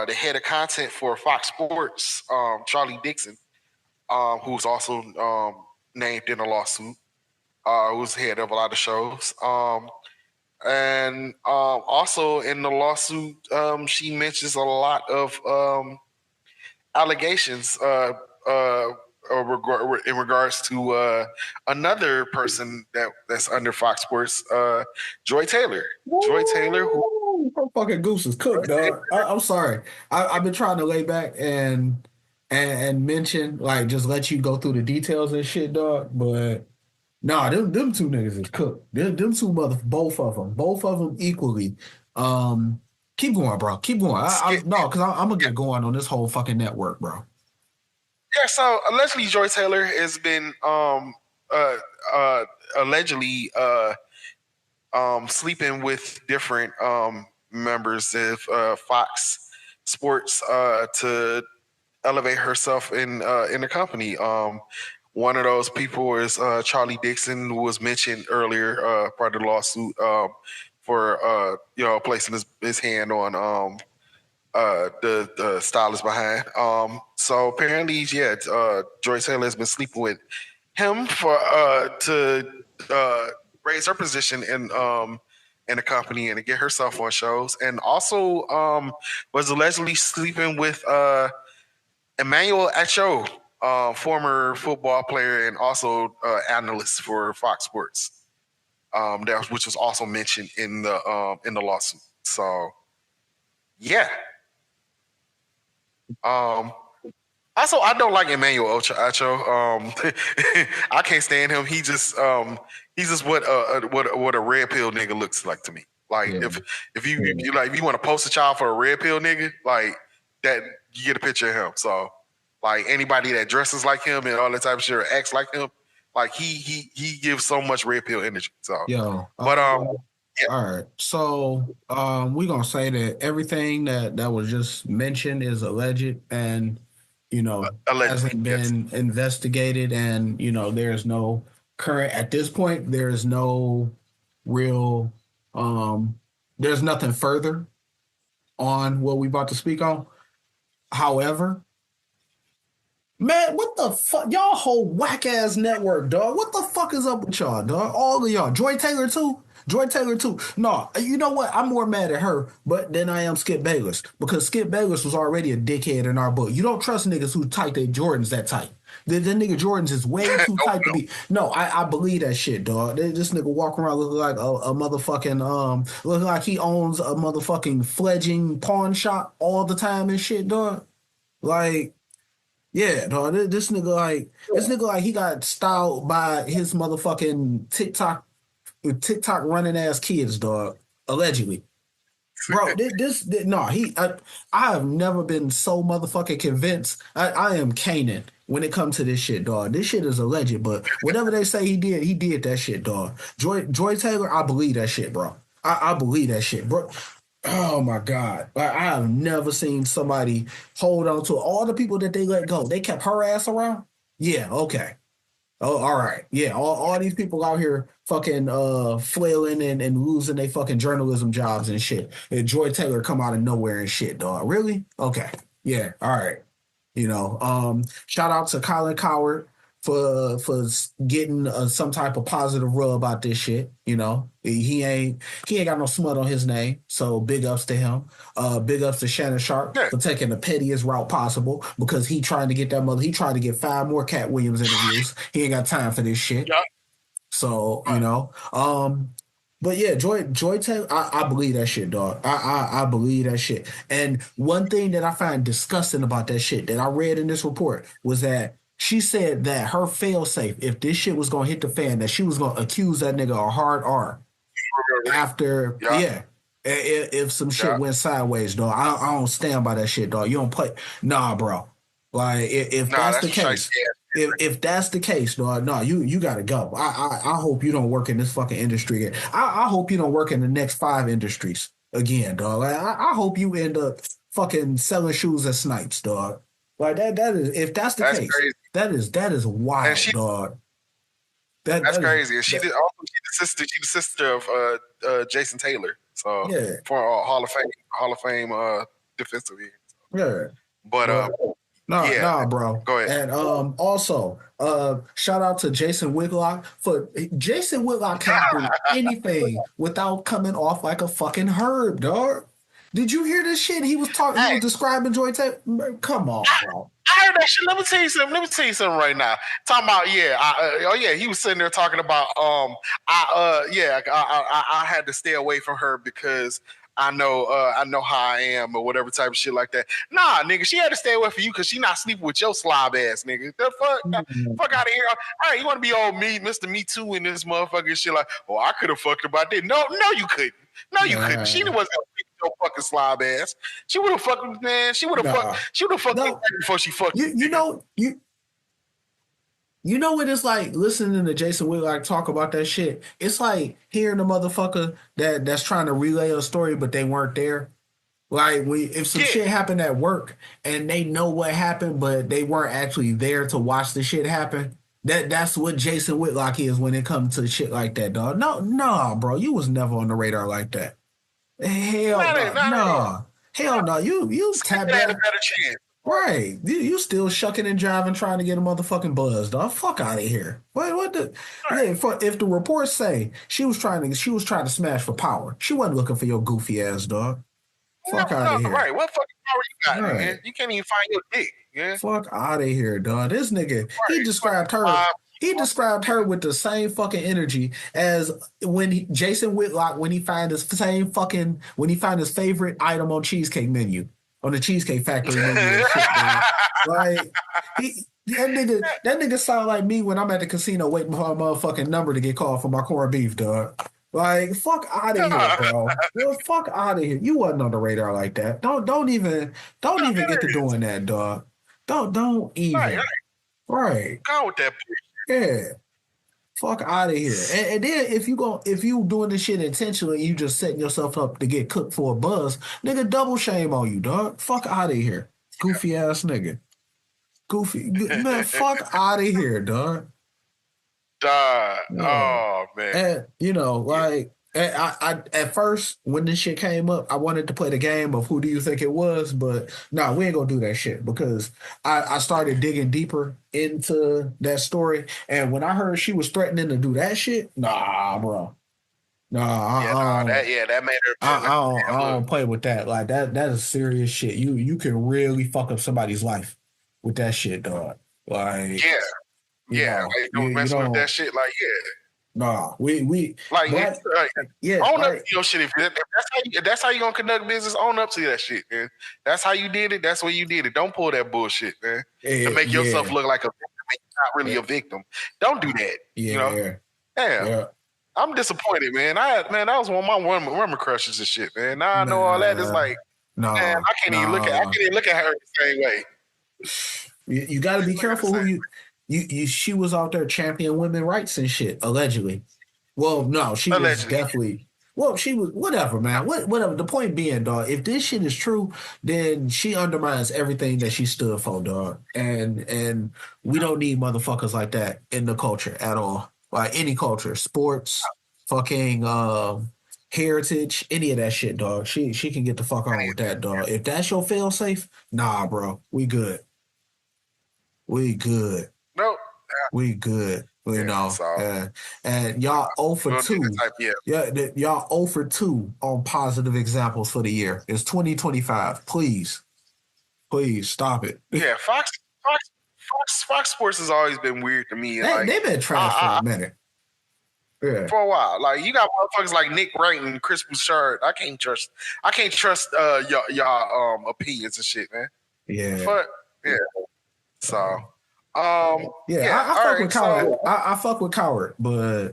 the head of content for Fox Sports, Charlie Dixon, who's also named in the lawsuit. Who's head of a lot of shows. And also in the lawsuit, she mentions a lot of allegations in regards to another person that's under Fox Sports, Joy Taylor. Joy Taylor, who fucking goose is cooked, dog. I'm sorry. I've been trying to lay back and mention like just let you go through the details and shit, dog. But nah, them two niggas is cooked. Them two both of them equally. Keep going, bro. Keep going. No, because I'm gonna get going on this whole fucking network, bro. Yeah, so allegedly Joy Taylor has been allegedly sleeping with different members of Fox Sports to elevate herself in the company. One of those people is Charlie Dixon, who was mentioned earlier, part of the lawsuit for placing his hand on the stylist behind. So apparently, yeah, Joy Taylor has been sleeping with him for to raise her position in the company and to get herself on shows, and also was allegedly sleeping with Emmanuel Acho, former football player and also analyst for Fox Sports. Which was also mentioned in the lawsuit. So, yeah. Also, I don't like Emmanuel Acho. I can't stand him. He's just what a red pill nigga looks like to me. Like if you want to post a child for a red pill nigga, like that, you get a picture of him. So like anybody that dresses like him and all that type of shit or acts like him, like he gives so much red pill energy. So but yeah. All right. So we're gonna say that everything that was just mentioned is alleged and hasn't been investigated, and there's no current at this point, there's no real there's nothing further on what we about to speak on. However, man, what the fuck? Y'all whole whack ass network, dog. What the fuck is up with y'all, dog? All of y'all. Joy Taylor too. No, you know what? I'm more mad at her, but than I am Skip Bayless, because Skip Bayless was already a dickhead in our book. You don't trust niggas who tight their Jordans that tight. The nigga Jordans is way too tight to be. No, I believe that shit, dog. This nigga walking around looking like a motherfucking looking like he owns a motherfucking fledgling pawn shop all the time and shit, dog. Like. Yeah, dog. This nigga like he got styled by his motherfucking TikTok running ass kids, dog. Allegedly, bro. I have never been so motherfucking convinced. I am Canaan when it comes to this shit, dog. This shit is alleged, but whatever they say he did that shit, dog. Joy Taylor, I believe that shit, bro. I believe that shit, bro. Oh my God. I have never seen somebody hold on to all the people that they let go. They kept her ass around? Yeah, okay. Oh, all right. Yeah, all these people out here fucking flailing and losing their fucking journalism jobs and shit. And Joy Taylor come out of nowhere and shit, dog. Really? Okay. Yeah, all right. Shout out to Colin Coward for getting some type of positive rub about this shit. He ain't got no smut on his name, so big ups to him. Big ups to Shannon Sharp for taking the pettiest route possible, because he trying to get that mother. He trying to get 5 more Cat Williams interviews. He ain't got time for this shit. Yeah. So but yeah, Joy Taylor, I believe that shit, dog. I believe that shit. And one thing that I find disgusting about that shit that I read in this report was that she said that her fail-safe, if this shit was gonna hit the fan, that she was gonna accuse that nigga a hard R after, if some shit went sideways, dog. I don't stand by that shit, dog. You don't play, nah, bro. Like if that's the case, if that's the case, dog, no, you gotta go. I hope you don't work in this fucking industry again. I hope you don't work in the next 5 industries again, dog. I hope you end up fucking selling shoes at Snipes, dog. Like that is, if that's the case, crazy. That is wild, dog. That's crazy. She's the sister of Jason Taylor. So for Hall of Fame defensive end. So. Yeah. But Nah, bro. Go ahead. And also, shout out to Jason Whitlock Jason Whitlock can't do anything without coming off like a fucking herb, dog. Did you hear this shit? He was talking. He was describing Joy Taylor. Come on, bro. I heard that shit. Let me tell you something right now. Talking about he was sitting there talking about I had to stay away from her because I know how I am or whatever type of shit like that. Nah, nigga, she had to stay away from you because she not sleeping with your slob ass, nigga. The fuck out of here. All right, you want to be old me, Mr. Me Too in this motherfucking shit like, oh, I could have fucked about that. No, you couldn't. No, you couldn't. She wasn't gonna sleep with your fucking slob ass. She would have fucked, man. She would have fucked. She would have fucked before she fucked. You know you know what it's like listening to Jason Whitlock talk about that shit? It's like hearing the motherfucker that's trying to relay a story, but they weren't there. Like if some shit happened at work and they know what happened, but they weren't actually there to watch the shit happen. That's what Jason Whitlock is when it comes to shit like that, dog. No, bro, you was never on the radar like that. Hell no. Hell no. You tapped had that. a better chance. Right. You still shucking and jiving trying to get a motherfucking buzz, dog. Fuck out of here. What the if the reports say she was trying to smash for power, she wasn't looking for your goofy ass, dog. Fuck out of here. Right. What fucking power you got, Right. man? You can't even find your dick. Yeah. Fuck out of here, dog. This nigga, he described her. He described her with the same fucking energy as when Jason Whitlock when he find his favorite item on cheesecake menu on the Cheesecake Factory menu and shit, man. Like that nigga sound like me when I'm at the casino waiting for a motherfucking number to get called for my corned beef, dog. Like fuck out of here, bro. Well, fuck out of here. You wasn't on the radar like that. Don't even get to doing that, dog. Don't even. Right. Go with that. Yeah. Fuck out of here. And then if you doing this shit intentionally, you just setting yourself up to get cooked for a buzz, nigga, double shame on you, dog. Fuck out of here. Goofy ass nigga. Goofy. Man, fuck out of here, dog. Oh man. And like I at first when this shit came up, I wanted to play the game of who do you think it was, but nah, we ain't gonna do that shit because I started digging deeper into that story, and when I heard she was threatening to do that shit, nah, bro. Nah, that made her. I don't play with that. Like that is serious shit. You can really fuck up somebody's life with that shit, dog. Like don't mess with that shit. Like nah, we like yeah. Own up to your shit. If that's how you gonna conduct business, own up to that shit, man. That's how you did it. That's where you did it. Don't pull that bullshit, man. To make yourself look like a victim. You're not really a victim. Don't do that. Yeah. I'm disappointed, man. That was one of my women crushes and shit, man. Now I know all that. It's like, man, I can't even look at her the same way. You got to be careful who you. She was out there championing women's rights and shit, allegedly. Well, no, she was definitely. Well, she was whatever, man. Whatever. The point being, dog, if this shit is true, then she undermines everything that she stood for, dog. And we don't need motherfuckers like that in the culture at all. Like any culture, sports, fucking heritage, any of that shit, dog. She can get the fuck on with that, dog. If that's your fail safe, nah, bro, we good. We good. Nope. We good. You know, and y'all 0 for 2. Y'all 0 for 2 on positive examples for the year. It's 2025. Please stop it. Yeah, Fox Sports has always been weird to me. They've been trash for a minute. Yeah. For a while. Like you got motherfuckers like Nick Wright and Chris Bouchard. I can't trust y'all opinions and shit, man. Yeah. But so I fuck with Coward. I fuck with Coward, but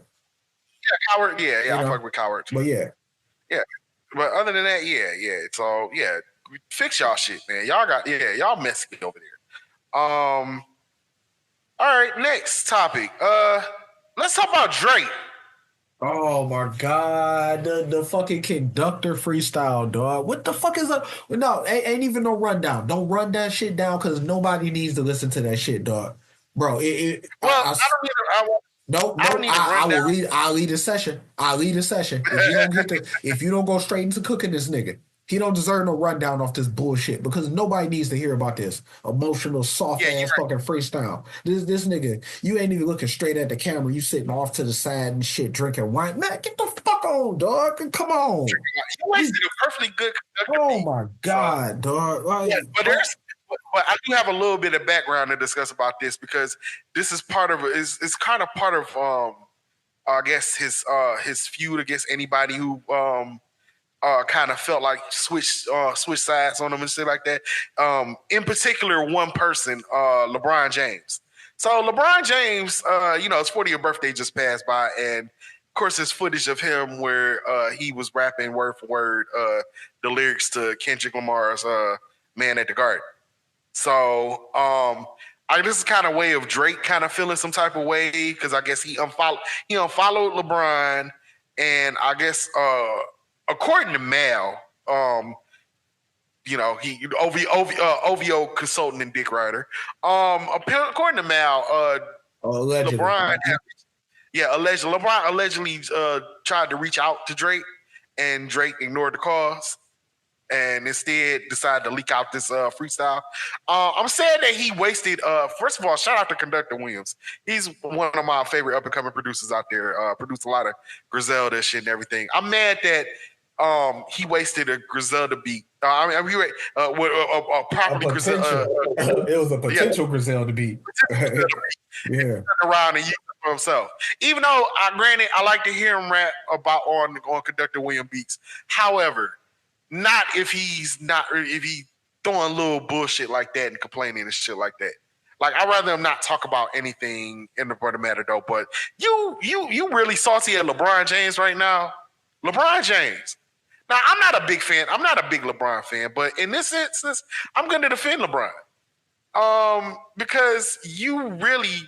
Coward, I fuck with Coward too. But yeah. But other than that, so fix y'all shit, man. Y'all messy over there. All right, next topic. Let's talk about Drake. Oh my God, the fucking conductor freestyle, dog. What the fuck is up? No, ain't even no rundown. Don't run that shit down because nobody needs to listen to that shit, dog. Bro, I will lead. I'll lead a session. If you don't go straight into cooking this nigga, he don't deserve no rundown off this bullshit because nobody needs to hear about this emotional, soft ass fucking freestyle. This nigga, you ain't even looking straight at the camera. You sitting off to the side and shit, drinking wine. Man, get the fuck on, dog. Come on. You wasted a perfectly good conductor. Oh my God, dog. Like, but I do have a little bit of background to discuss about this because this is part of it's kind of part of I guess his feud against anybody who kind of felt like switch sides on him and shit like that. In particular, one person, LeBron James. So LeBron James, his 40th birthday just passed by, and of course, there's footage of him where he was rapping word for word the lyrics to Kendrick Lamar's "Man at the Garden." So, this is kind of way of Drake kind of feeling some type of way because I guess he unfollowed LeBron, and I guess according to Mal, he OVO consultant and dick writer. According to Mal, allegedly. LeBron, LeBron allegedly tried to reach out to Drake, and Drake ignored the calls, and instead decided to leak out this freestyle. I'm sad that he wasted. First of all, shout out to Conductor Williams. He's one of my favorite up and coming producers out there. Produced a lot of Griselda shit and everything. I'm mad that he wasted a Griselda beat. With a property Griselda. It was a potential Griselda beat. Yeah, around and use it for himself. Even though, granted, I like to hear him rap about on Conductor Williams beats. However, not if he's throwing little bullshit like that and complaining and shit like that. Like, I'd rather him not talk about anything in the matter though. But you really salty at LeBron James right now. LeBron James. Now, I'm not a big fan. I'm not a big LeBron fan, but in this instance, I'm going to defend LeBron. Because you really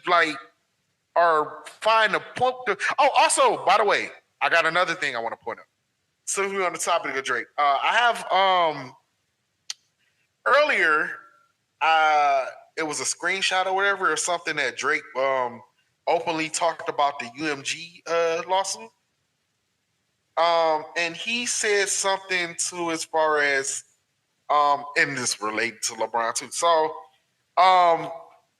are finding a point. Also, by the way, I got another thing I want to point out. So we're on the topic of Drake. I have earlier. It was a screenshot or whatever, or something that Drake openly talked about the UMG lawsuit. And he said something to as far as and this related to LeBron too. So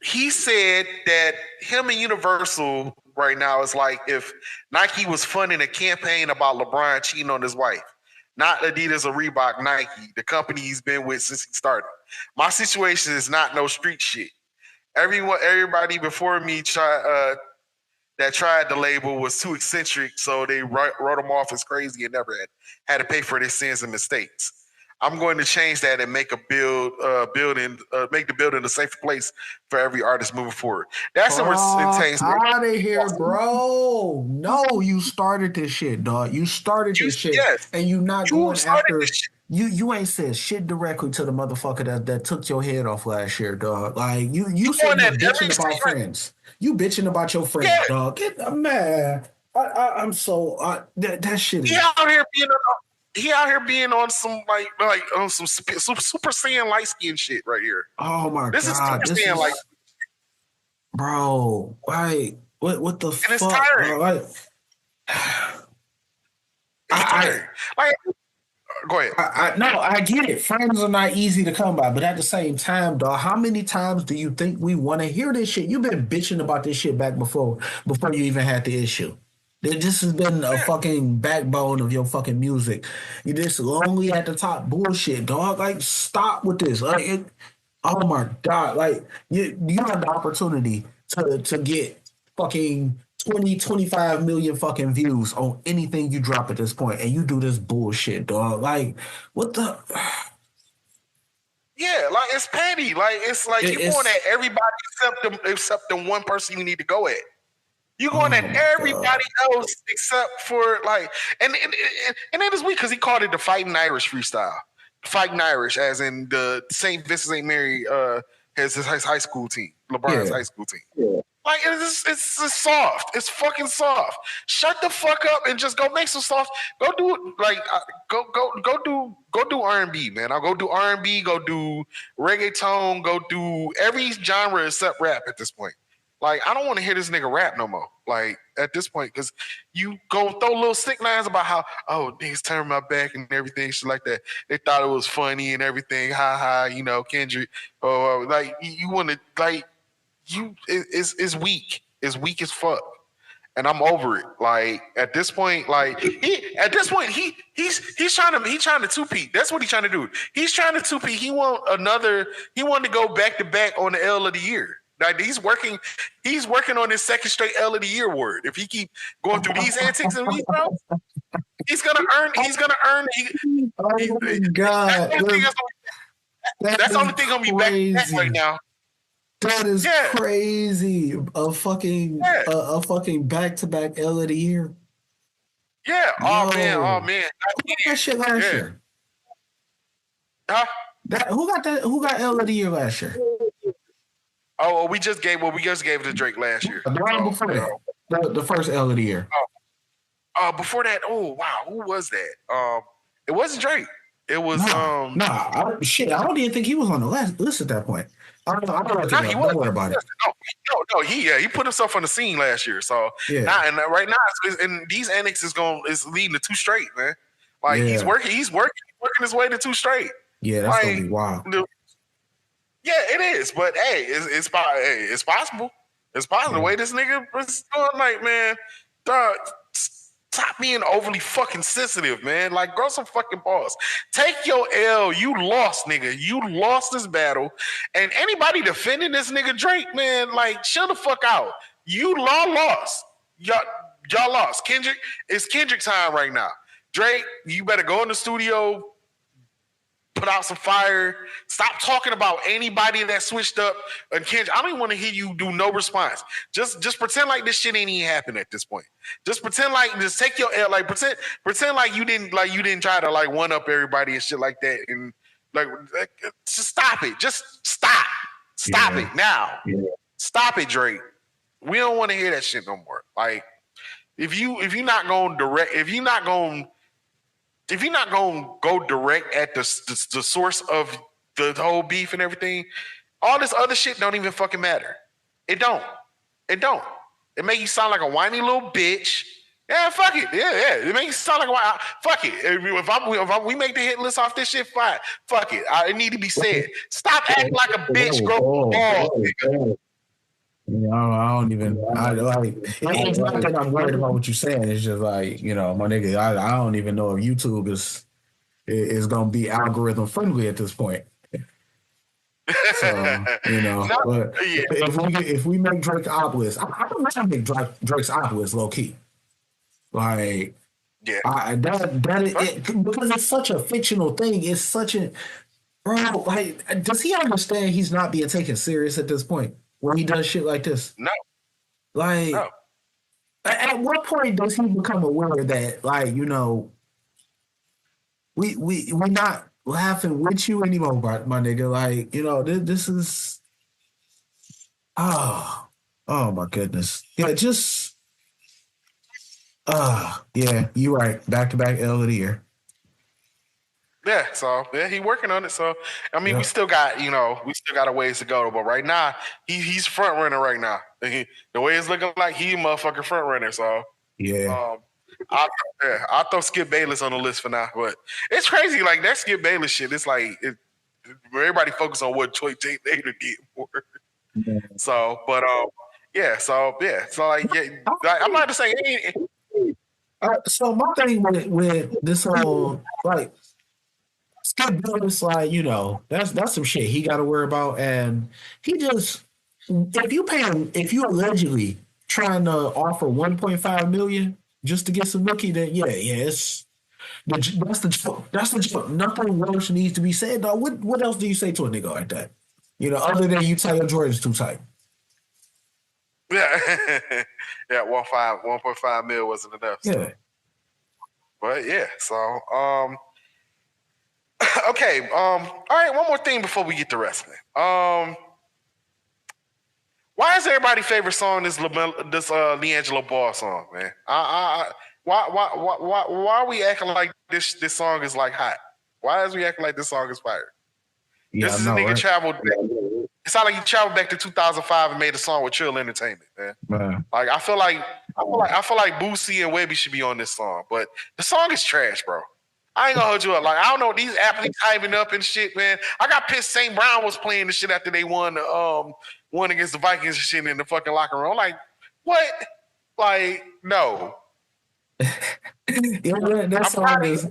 he said that him and Universal right now is like if Nike was funding a campaign about LeBron cheating on his wife, not Adidas or Reebok, Nike, the company he's been with since he started. My situation is not no street shit. Everybody before me tried the label was too eccentric, so they wrote them off as crazy and never had to pay for their sins and mistakes. I'm going to change that and make make the building a safer place for every artist moving forward. That's out of here, bro. No, you started this shit, dog. You started this shit, yes. And you not going after. You ain't said shit directly to the motherfucker that took your head off last year, dog. Like you said you're bitching about friends. You bitching about your friends, dog. Man, I'm so that shit is. He out here being on some on some super Saiyan light skin shit right here. Oh my god, this is Super Saiyan light. Bro, like what the fuck? It's tiring. Bro? Like, it's tiring. Go ahead. I get it. Friends are not easy to come by, but at the same time, dog, how many times do you think we want to hear this shit? You've been bitching about this shit back before you even had the issue. This has been a fucking backbone of your fucking music. You just lonely at the top bullshit, dog. Like, stop with this. Oh my god. Like, you have the opportunity to get fucking 20, 25 million fucking views on anything you drop at this point, and you do this bullshit, dog. Like, what the? Yeah, like it's petty. Like it's like you're going at everybody except the one person you need to go at. You're going at everybody else except for and that is weak because he called it the Fighting Irish freestyle. Fighting Irish, as in the St. Vincent St. Mary his high school team, LeBron's high school team. Yeah. Like it's soft. It's fucking soft. Shut the fuck up and just go make some soft. Go do go do R&B, man. I'll go do R&B. Go do reggaeton. Go do every genre except rap at this point. Like, I don't want to hear this nigga rap no more. Like, at this point, because you go throw little sick lines about how, niggas turned my back and everything, shit like that. They thought it was funny and everything. Ha ha, Kendrick. You want to, it's weak. It's weak as fuck. And I'm over it. Like, at this point, he's trying to two-peat. That's what he's trying to do. He's trying to two-peat. He wanted to go back-to-back on the L of the year. Like he's working on his second straight L of the Year award. If he keep going through these antics and these He's gonna earn. Oh my God. That's the only thing gonna be back to back right now. That is crazy. A fucking back to back L of the year. Yeah. Oh man. Who got that shit last year? Huh? Who got L of the year last year? Oh, we just gave it to Drake last year. The one before that. The first L of the year. Before that, oh wow, who was that? It wasn't Drake. It was I don't even think he was on the list at that point. Don't worry about it. No, he put himself on the scene last year. So right now, and these annex is leading to 2 straight, man. Like he's working his way to 2 straight. Yeah, that's gonna be wild. Yeah, it is. But hey, it's possible. It's possible. The way this nigga was going, like, man, dog, stop being overly fucking sensitive, man. Like, grow some fucking balls. Take your L. You lost, nigga. You lost this battle. And anybody defending this nigga Drake, man, like, chill the fuck out. You lost. Y'all lost. Kendrick, it's Kendrick time right now. Drake, you better go in the studio, put out some fire. Stop talking about anybody that switched up. And Kendrick, I don't even want to hear you do no response. Just pretend like this shit ain't even happened at this point. Just take your L. Like pretend like you didn't try to like one up everybody and shit like that. And like just stop it. Just stop. Stop it now. Yeah. Stop it, Drake. We don't want to hear that shit no more. Like if you're not going to go direct at the source of the whole beef and everything, all this other shit don't even fucking matter. It don't. It make you sound like a whiny little bitch. Yeah, fuck it. Yeah. It makes you sound like a whiny. Fuck it. If we make the hit list off this shit, fine. Fuck it. It need to be said. Stop acting like a bitch. Grow balls. I don't even. It's not that I'm worried about what you're saying. It's just like, my nigga. I don't even know if YouTube is gonna be algorithm friendly at this point. So but if we make Drake obelisk, I don't want to make Drake's obelisk low key. Like, because it's such a fictional thing. It's such a bro. Like, does he understand he's not being taken serious at this point when he does shit like this? No. Like, no. At what point does he become aware that, like, we're not laughing with you anymore, my nigga? Like, this is, oh my goodness. Yeah, you're right. Back to back L of the year. Yeah, so he working on it. So I mean, we still got a ways to go. But right now, he's front runner right now. The way it's looking like he motherfucking front runner. So I'll throw Skip Bayless on the list for now. But it's crazy, like that Skip Bayless shit. It's like everybody focus on what Troy Tate Nader did more. Yeah. So, but so like I'm not to say. So my thing with this whole like. Skip Bayless, like, that's some shit he got to worry about, and he just if you allegedly trying to offer $1.5 million just to get some nookie, then that's the joke. That's the joke. Nothing worse needs to be said. Dog. What else do you say to a nigga like that? Other than you tell your Jordan's too tight. Yeah, 1.5 mil wasn't enough. So. Yeah, but so okay. All right. One more thing before we get to wrestling. Why is everybody's favorite song this D'Angelo Ball song, man? Why are we acting like this song is like hot? Why is we acting like this song is fire? Yeah, this is a nigga traveled. It sounded like he traveled back to 2005 and made a song with Trill Entertainment, man. Like I feel like Boosie and Webby should be on this song, but the song is trash, bro. I ain't gonna hold you up. Like, I don't know, these athletes hyping up and shit, man. I got pissed St. Brown was playing the shit after they won against the Vikings and shit in the fucking locker room. I'm like, what? Like, no. That song is...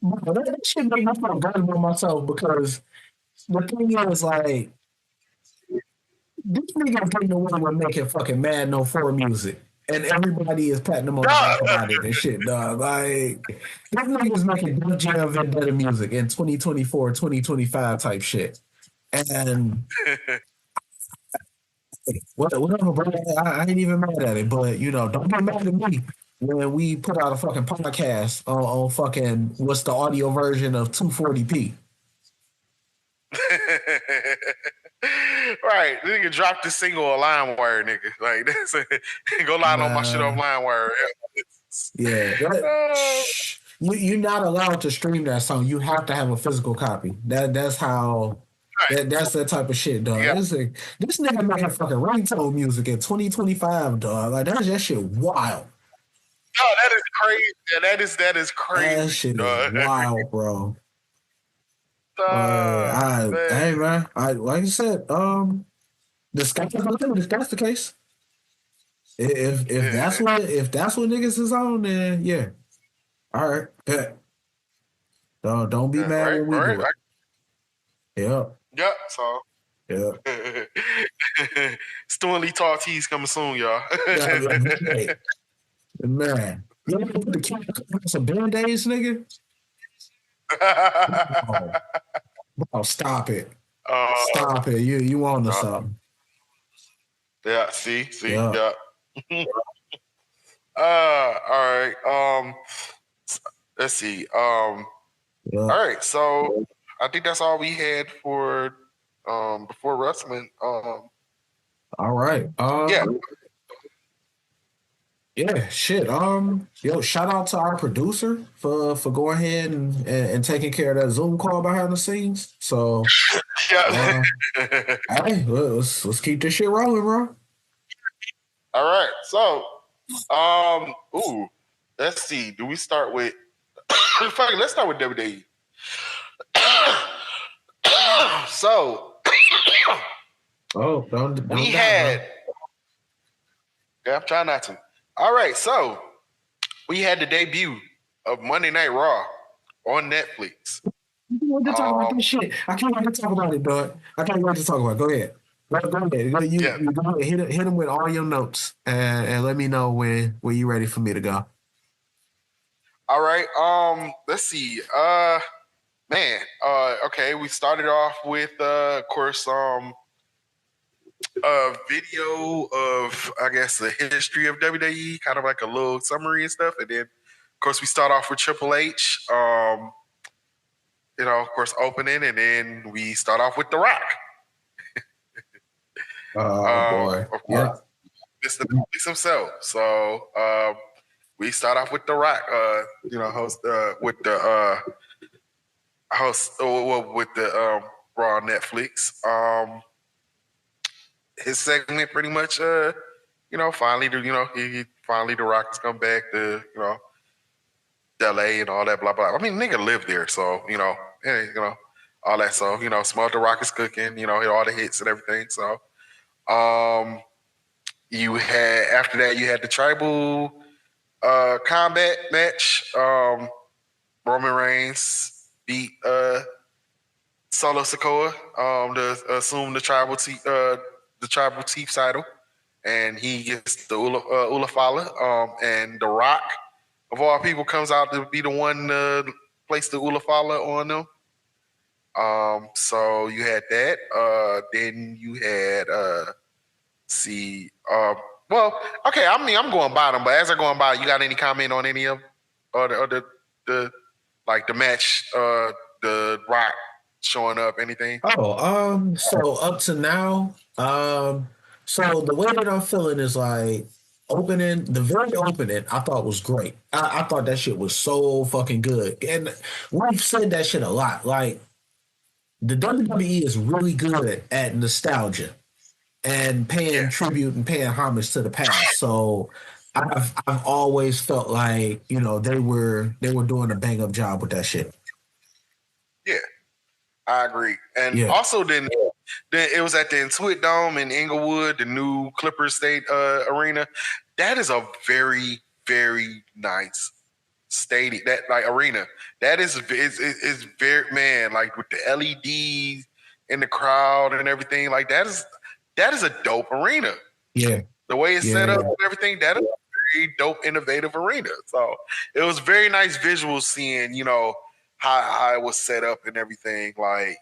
That shit make me feel good about myself because the thing is, like, this nigga's getting away with making fucking Mad No 4 music. and everybody is patting them on the back about it and shit, dog. Like, this nigga's making Def Jam Vendetta music in 2024, 2025 type shit. And whatever, bro. I ain't even mad at it, but don't get mad at me when we put out a fucking podcast on fucking what's the audio version of 240p. Right, nigga dropped the single on LimeWire, nigga. Like that's go line on my shit on LimeWire. Yeah, you're not allowed to stream that song. You have to have a physical copy. That's how. That's that type of shit, dog. Yeah. This nigga making fucking ringtone music in 2025, dog. Like that's that shit wild. Oh, that is crazy. Yeah, that is crazy. That shit dog. is wild, bro. Man. Hey man, like you said, the sky's the limit. If that's the case, if that's what niggas is on, then yeah, all right, bet. Don't be mad when we do it. Yep. Yep. So. Yeah. Stu Lee Tall Tees coming soon, y'all. Man, you ever put the kid some band-aids, nigga? Bro, stop it. Stop it. You on to something. Yeah, see? Yeah. All right. Let's see. All right, so I think that's all we had for before wrestling. All right. Yeah, shit. Shout out to our producer for going ahead and taking care of that Zoom call behind the scenes. So, yeah. Hey, let's keep this shit rolling, bro. All right. So, let's see. Do we start with? Let's start with WWE. So, don't we had. Yeah, I'm trying not to. All right, so we had the debut of Monday Night Raw on Netflix. I can't wait to talk about this shit. I can't wait to talk about it, dog. I can't wait to talk about it. Go ahead. Go ahead. You go ahead. Hit them with all your notes and let me know when you're ready for me to go. All right. Let's see. Okay, we started off with of course, a video of, I guess, the history of WWE, kind of like a little summary and stuff. And then, of course, we start off with Triple H, of course, opening. And then we start off with The Rock. Boy. Of course, Mr. Police himself. So we start off with The Rock, host with the Raw Netflix. His segment pretty much, finally, he finally The Rock has come back to, LA and all that, blah, blah. I mean, nigga lived there, so, all that. So, smell The Rock is cooking, all the hits and everything. So, after that, you had the tribal combat match. Roman Reigns beat Solo Sikoa to assume the tribal chief title, and he gets the Ula Fala. And The Rock, of all people, comes out to be the one to place the Ula Fala on them. So you had that. Then you had I'm going by them, but as I'm going by, you got any comment on any of the match, the Rock showing up, anything? So up to now, so the way that I'm feeling is like the very opening I thought was great. I thought that shit was so fucking good. And we've said that shit a lot. Like, the WWE is really good at nostalgia and paying tribute and paying homage to the past. So I've always felt like, they were doing a bang up job with that shit. Yeah, I agree. And also then it was at the Intuit Dome in Inglewood, the new Clippers State arena. That is a very, very nice stadium, that like arena. That is very, man, like with the LEDs in the crowd and everything. Like that is a dope arena. Yeah. The way it's set Yeah. up and everything, that is a very dope, innovative arena. So it was very nice visual seeing, how it was set up and everything. Like,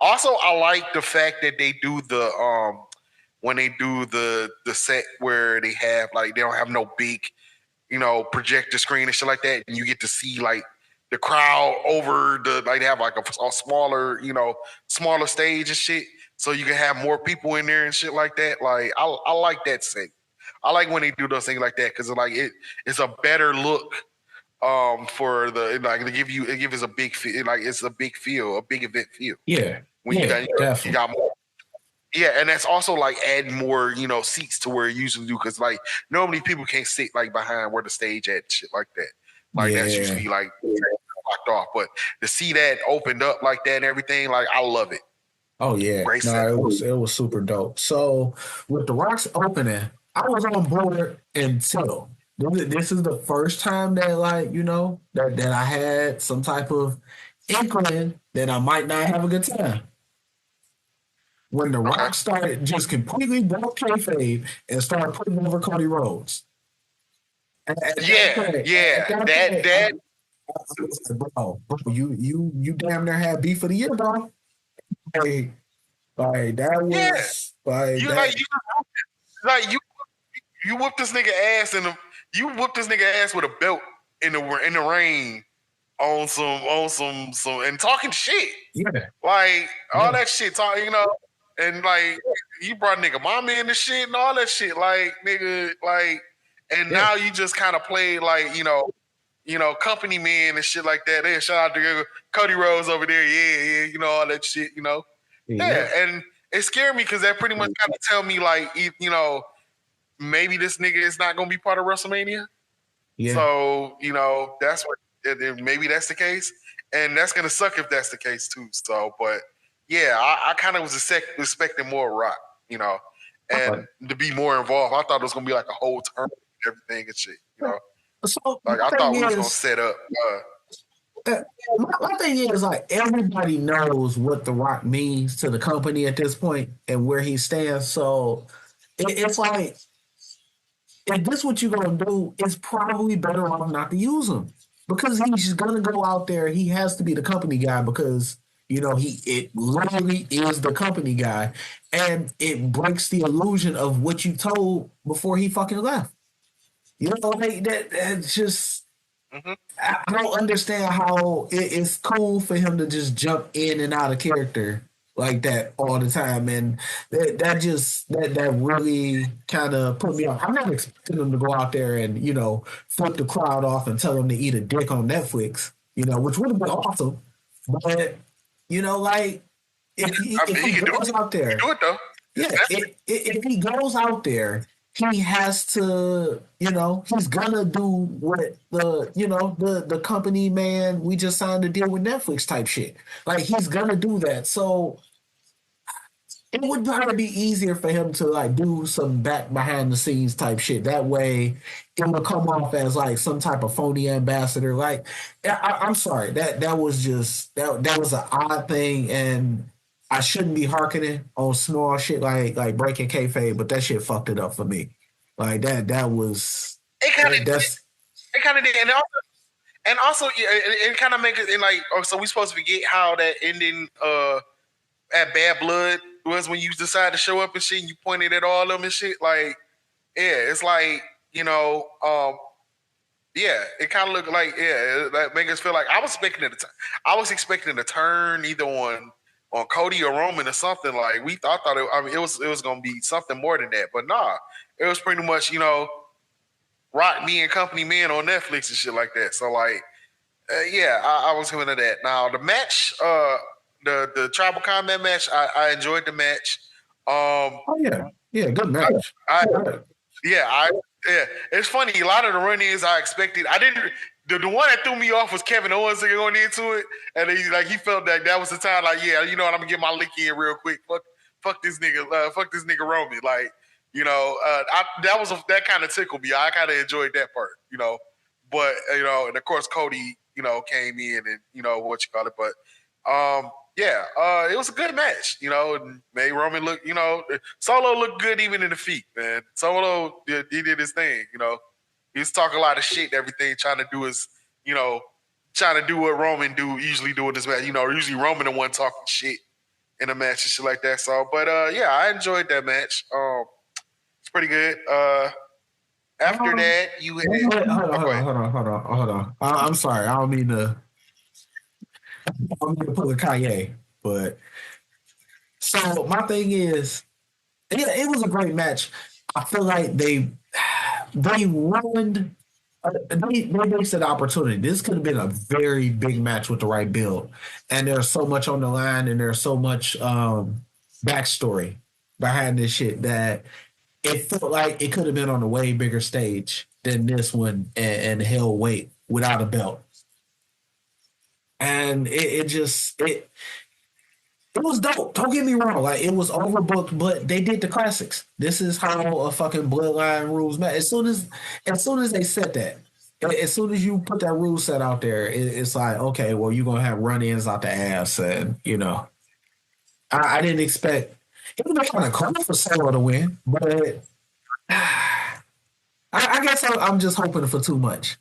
also I like the fact that they do the when they do the set where they have like they don't have no big, projector screen and shit like that, and you get to see like the crowd over the like they have like a smaller, smaller stage and shit, so you can have more people in there and shit like that. Like I like that thing. I like when they do those things like that because like it's a better look for the like it gives us a big feel, like it's a big feel, a big event feel Yeah. when you Definitely. got more. Yeah, and that's also like adding more, seats to where you usually do because like normally people can't sit like behind where the stage at and shit like that. Like that's Yeah. usually like locked off. But to see that opened up like that and everything, like I love it. Oh yeah. Great No, set. it was super dope. So with the Rocks opening, I was on board until this is the first time that like, that I had some type of inkling that I might not have a good time. When the Okay. Rock started just completely broke kayfabe and started putting over Cody Rhodes. Yeah, yeah. That Bro, you damn near had beef of the year, bro. Like, that yeah. was like You that. like you whooped this nigga ass you whooped this nigga ass with a belt in the rain on some and talking shit. Yeah, Like all yeah, that shit talk, and like you brought nigga mama in the shit and all that shit. Like nigga, like and yeah, now you just kind of played like, company man and shit like that. Hey, shout out to Cody Rhodes over there. Yeah, yeah, all that shit. yeah, Yeah, and it scared me because that pretty much kind of tell me like, maybe this nigga is not gonna be part of WrestleMania. yeah. So, that's what maybe that's the case. And that's gonna suck if that's the case too. So, but yeah, I kind of was expecting more Rock, Okay. and to be more involved. I thought it was gonna be like a whole turn and everything and shit. So Like I thought we was gonna set up uh, my thing is like everybody knows what The Rock means to the company at this point and where he stands. So it's like if this what you're gonna do, it's probably better off not to use him because he's gonna go out there. He has to be the company guy because it literally is the company guy, and it breaks the illusion of what you told before he fucking left. Like that's just mhm. I don't understand how it's cool for him to just jump in and out of character like that all the time, and that really kind of put me off. I'm not expecting him to go out there and flip the crowd off and tell them to eat a dick on Netflix, which would have been awesome. But like if He he can do goes it. out He there, can do it though. yeah, if he goes out there, he has to, he's gonna do what the company man we just signed a deal with Netflix type shit. Like he's gonna do that. So it would probably be easier for him to like do some back behind the scenes type shit. That way, it will come off as like some type of phony ambassador. Like, I'm sorry that was just that was an odd thing, and I shouldn't be harkening on small shit like breaking kayfabe, but that shit fucked it up for me. Like that was It kind of that's it kind of did, and also yeah, it kind of make it and like so we supposed to forget how that ending at Bad Blood was when you decided to show up and shit and you pointed at all of them and shit. Like, yeah, it's like, yeah, it kind of looked like, yeah, that make us feel like I was expecting a turn either on Cody or Roman or something. Like I thought it was gonna be something more than that. But nah, it was pretty much, Rock Me and Company Men on Netflix and shit like that. So like yeah, I was coming to that. Now the match, the tribal combat match, I enjoyed the match. oh yeah, good match. I yeah, yeah. It's funny. A lot of the run-ins I expected, I didn't. The one that threw me off was Kevin Owens going into it, and he felt like that was the time. Like, yeah, you know what? I'm gonna get my lick in real quick. Fuck this nigga. Fuck this nigga Roman. Like, that kind of tickled me. I kind of enjoyed that part. But and of course Cody, came in and what you call it. But it was a good match. And made Roman look, Solo looked good even in defeat, man. Solo, he did his thing. He was talking a lot of shit and everything, trying to do his, trying to do what Roman usually do in this match. Usually Roman the one talking shit in a match and shit like that. So, but I enjoyed that match. It's pretty good. After that, you had hold on. I'm sorry. I don't mean to pull a Kanye, but so my thing is, it was a great match. I feel like they ruined. They wasted opportunity. This could have been a very big match with the right build, and there's so much on the line, and there's so much backstory behind this shit that it felt like it could have been on a way bigger stage than this one and held weight without a belt. And it was dope. Don't get me wrong. Like, it was overbooked, but they did the classics. This is how a fucking bloodline rules match. As soon as they said that, as soon as you put that rule set out there, it's like, okay, well, you're gonna have run-ins out the ass, and I didn't expect. It would be kind of cool for Solo to win, but I guess I'm just hoping for too much.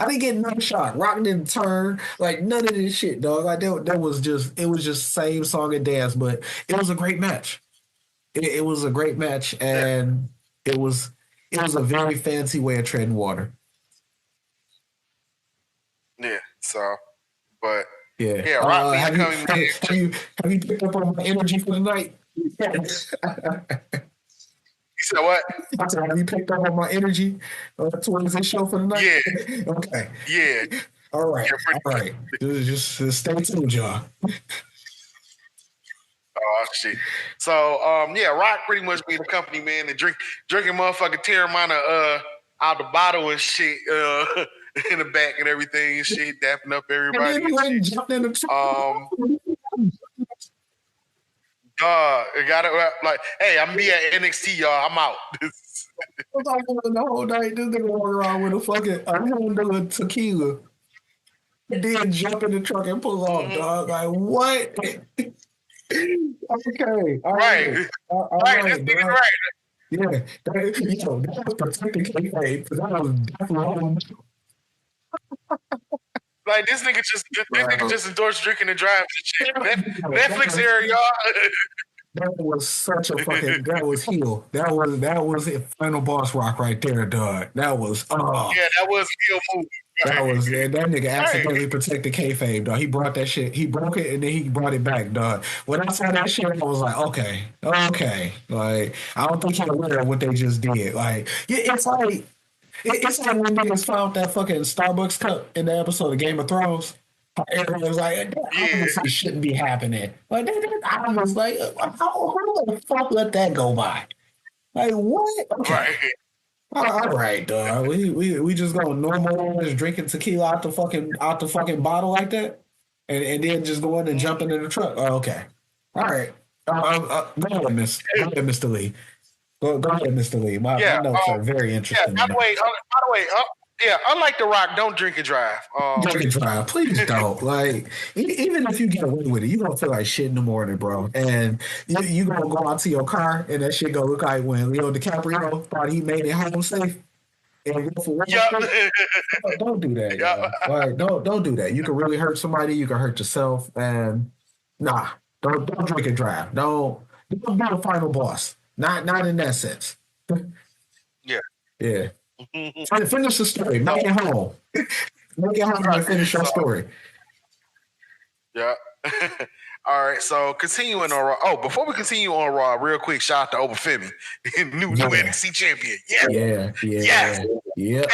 I didn't get no shot. Rock didn't turn, like none of this shit, dog. Like that was just same song and dance, but it was a great match. It was a great match, and it was a very fancy way of treading water. Yeah. So, but yeah, Rock have you picked up on my energy for the night? You said what? I said, have you picked up on my energy towards this show for the night? Yeah. Okay. Yeah. All right. All right. Just stay tuned, y'all. Oh shit. So Rock pretty much being the company man and drinking motherfucking Terramana out the bottle and shit in the back and everything and shit, dapping up everybody. And then he went and jumped in the it got it like, hey, I'm be at NXT, y'all. I'm out. The whole night, this nigga walk around with a fucking Honda tequila. And then jump in the truck and pull off, dog. Like, what? Okay. All right. All right, this nigga's right. Yeah. That was protecting kayfabe, because that was definitely like this nigga just endorsed drinking and driving and shit. Netflix era, y'all. That was such a fucking. That was heel. That was a final boss Rock right there, dog. That was yeah, that was heel move. That was that nigga accidentally protected kayfabe, dog. He brought that shit. He broke it and then he brought it back, dog. When I saw that shit, I was like, okay. Like, I don't think he's aware of what they just did. Like, it's like when niggas found that fucking Starbucks cup in the episode of Game of Thrones. Everyone was like, obviously shouldn't be happening. Like, I was like, how the fuck let that go by? Like, what? Okay. Right. All right, dog. We just go normal just drinking tequila out the fucking bottle like that, and then just go in and jumping in the truck. Oh, okay. All right. Go ahead, Mr. Lee. Go ahead, Mr. Lee. My notes are very interesting. By the way, unlike The Rock, don't drink and drive. Drink and drive, please don't. Like, even if you get away with it, you gonna feel like shit in the morning, bro. And you gonna go out to your car, and that shit gonna look like when Leo DiCaprio thought he made it home safe. And go for work. Don't do that. Yeah. Like, don't do that. You can really hurt somebody. You can hurt yourself. And don't drink and drive. Don't be a final boss. Not in that sense. Yeah. Yeah. Finish the story. Make it home. Make it home and finish your story. Yeah. All right. So continuing on Raw. Oh, before we continue on Raw, real quick, shout out to Obafemi, new NXT champion. Yeah. Yes. Yep.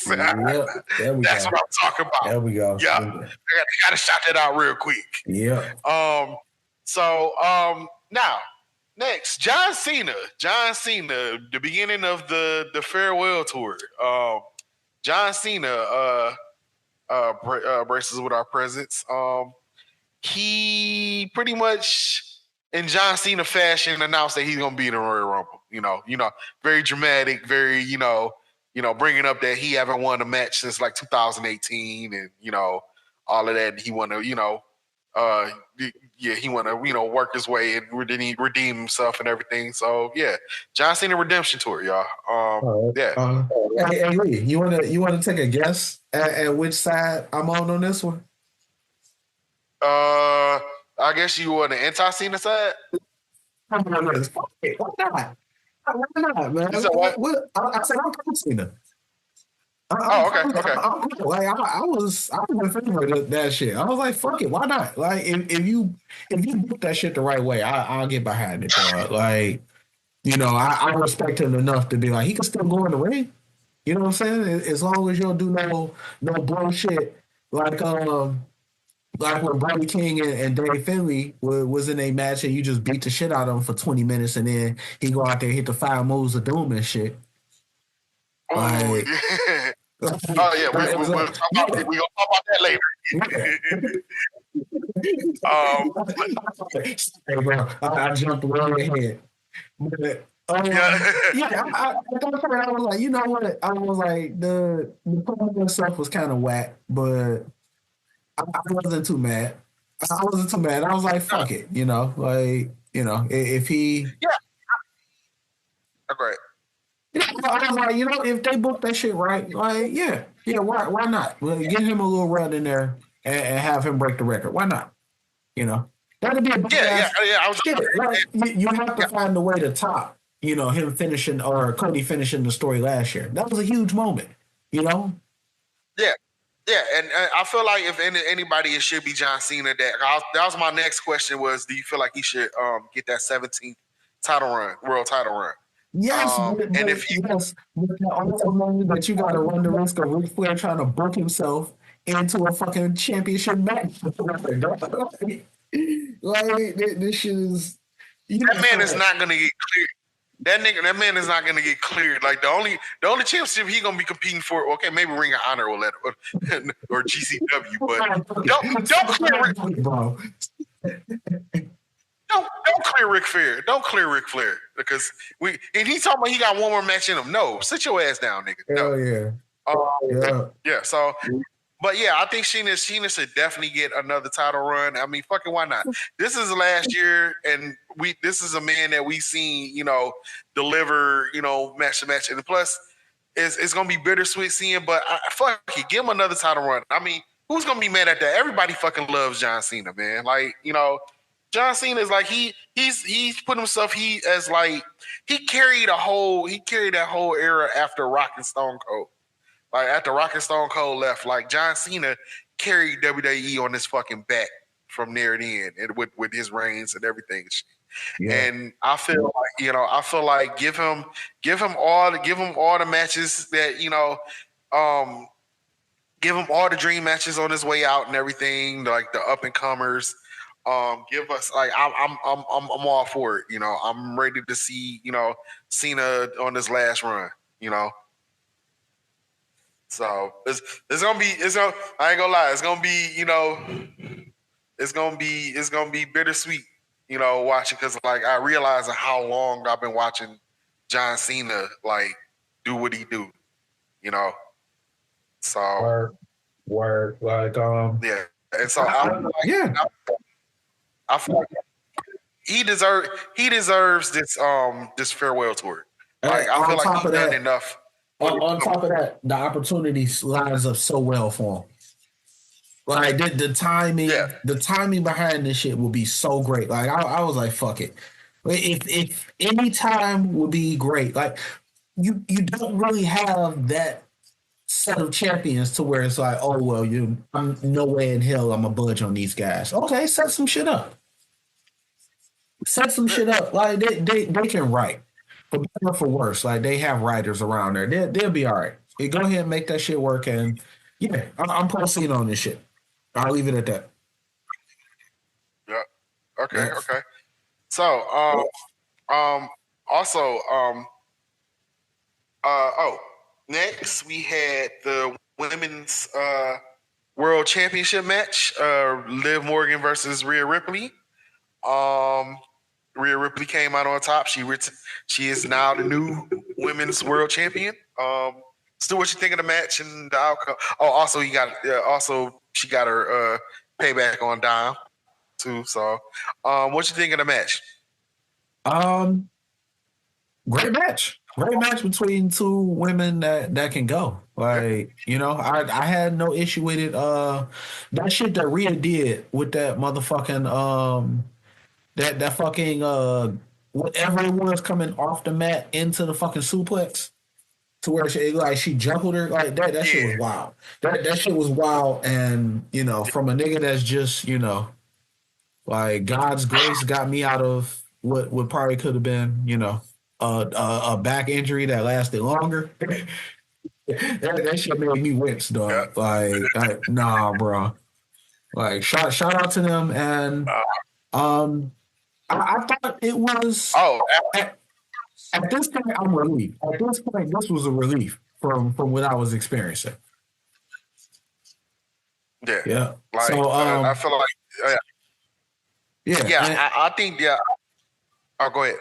There we That's go. what I'm talking about. There we go. Yeah. I gotta shout that out real quick. Yeah. Now, next, John Cena, the beginning of the farewell tour. John Cena braces with our presence. He pretty much, in John Cena fashion, announced that he's gonna be in the Royal Rumble. You know, very dramatic, very bringing up that he haven't won a match since like 2018, and all of that. He want to Yeah, he want to work his way and redeem himself and everything. So yeah, John Cena redemption tour, y'all. Yeah. Hey, Lee, you wanna take a guess at which side I'm on this one? I guess you on the anti-Cena side. I'm on this. Fuck it. Why not? Why not, man? You said what? I said I'm pro Cena. Oh, okay. I was in favor of that shit. I was like, fuck it, why not? Like, if you book that shit the right way, I'll get behind it, dog. Like, I respect him enough to be like, he can still go in the ring. You know what I'm saying? As long as you don't do no bullshit like when Brody King and Dave Finley was in a match and you just beat the shit out of him for 20 minutes and then he go out there and hit the 5 moves of doom and shit. Oh, Like, yeah. Oh yeah, we'll talk about we gonna talk about that later. Hey, bro, I jumped way ahead. But, Yeah. I was like, you know what? I was like, the promo stuff was kind of whack, but I wasn't too mad. I wasn't too mad. I was like, fuck it, if he. Yeah. Great. I was like, if they book that shit right, like, yeah, why not? Well, get him a little run in there and have him break the record. Why not? That'd be a big Yeah. I was. shit. Like, you have to find a way to top, him finishing or Cody finishing the story last year. That was a huge moment. Yeah. Yeah, and I feel like if anybody, it should be John Cena. That was my next question. Was do you feel like he should get that 17th world title run? Yes, and if you with that also mean that you got to run the risk of Ric Flair trying to book himself into a fucking championship match. Like, this shit is. That man is not gonna get cleared. That man is not gonna get cleared. Like the only championship he gonna be competing for. Okay, maybe Ring of Honor or GCW, but don't clear Ric, bro. don't clear Ric Flair. Don't clear Ric Flair because and he's talking about he got one more match in him. No, sit your ass down, nigga. No. Hell yeah. Yeah. So. But yeah, I think Sheena should definitely get another title run. I mean, fucking why not? This is last year, and this is a man that we seen, deliver, match to match, and plus, it's gonna be bittersweet seeing. But fuck it, give him another title run. I mean, who's gonna be mad at that? Everybody fucking loves John Cena, man. Like, John Cena is like he's put himself he carried that whole era after Rock and Stone Cold. Like after Rock and Stone Cold left, like John Cena carried WWE on his fucking back from near the end, and with his reigns and everything. Yeah. And I feel like give him all the matches that give him all the dream matches on his way out and everything, like the up and comers. Give us I'm all for it. I'm ready to see Cena on his last run. So I ain't gonna lie, it's gonna be bittersweet, watching because I realize how long I've been watching John Cena do what he do, So word yeah, and so I feel like he deserves this farewell tour. Like I feel like he's done enough. On top of that, the opportunity lines up so well for him. Like the timing behind this shit will be so great. Like I was like, fuck it. If any time would be great. Like you don't really have that set of champions to where it's like, oh well, I'm no way in hell I'm a budge on these guys. Okay, set some shit up. Like they can write. For better or for worse, like they have writers around there. They'll be all right. You go ahead and make that shit work, and yeah, I'm proceeding on this shit. I'll leave it at that. Yeah. Okay. Okay. So, also, next we had the women's world championship match. Liv Morgan versus Rhea Ripley. Rhea Ripley came out on top. She is now the new women's world champion. Stu, what you think of the match and the outcome? Oh, also she got her payback on Dom. too. So, what you think of the match? Great match. Great match between two women that can go. Like, I had no issue with it. That shit that Rhea did with that motherfucking that fucking whatever it was coming off the mat into the fucking suplex to where she juggled her like that. That shit was wild. That shit was wild, and from a nigga that's just like God's grace got me out of what probably could have been a back injury that lasted longer. that shit made me wince, dog. Nah, bro. Like shout out to them, and I thought it was. At this point, I'm relieved. At this point, this was a relief from what I was experiencing. Yeah. Like, so I feel like. I think. Yeah. Oh, go ahead.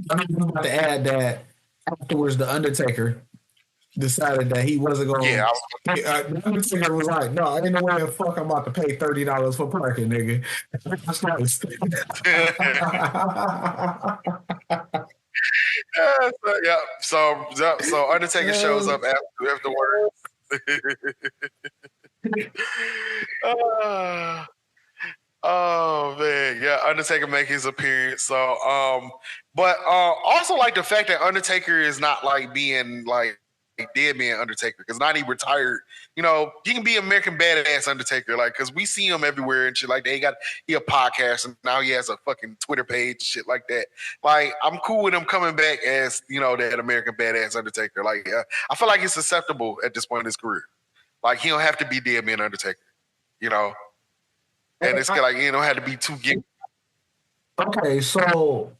I'm about to add that afterwards, the Undertaker decided that he wasn't going. Yeah. The Undertaker was like, "No, ain't no way the fuck I'm about to pay $30 for parking, nigga." So Undertaker shows up afterwards. Oh man, yeah, Undertaker make his appearance. So, but also like the fact that Undertaker is not like being like dead man Undertaker because not he retired. He can be American Badass Undertaker, like because we see him everywhere and shit. Like he a podcast and now he has a fucking Twitter page and shit like that. Like I'm cool with him coming back as that American Badass Undertaker. Like I feel like he's susceptible at this point in his career. Like he don't have to be dead man Undertaker. And it's like have to be too gig. Okay, so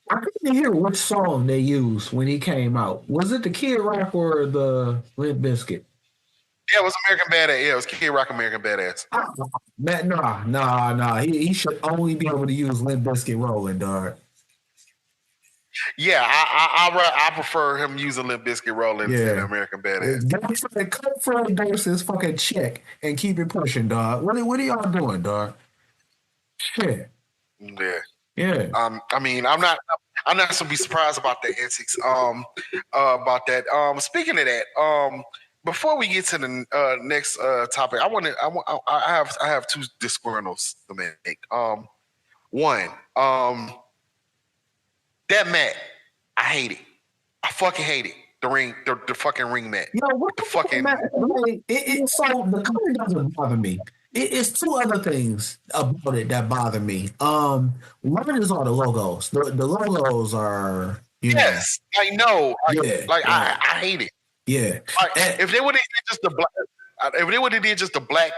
I couldn't hear which song they used when he came out. Was it the Kid Rock or the Limp Bizkit? Yeah, it was American Badass. Yeah, it was Kid Rock American Badass. Nah. He should only be able to use Limp Bizkit Rolling, dog. Yeah, I prefer him using Limp Bizkit Rolling than American Badass. Cut Fred Durst's fucking check and keep it pushing, dog. What are y'all doing, dog? Shit. Yeah. I mean, I'm not gonna be surprised about the antics. About that. Speaking of that, before we get to the next topic, I have two disgruntleds to make. One, that mat, I hate it. I fucking hate it. The fucking ring mat. What the fucking mat? So the color doesn't bother me. It's two other things about it that bother me. One is all the logos. The logos are yes, I know. I hate it. Yeah. If they would have just the black, if they would have did just the black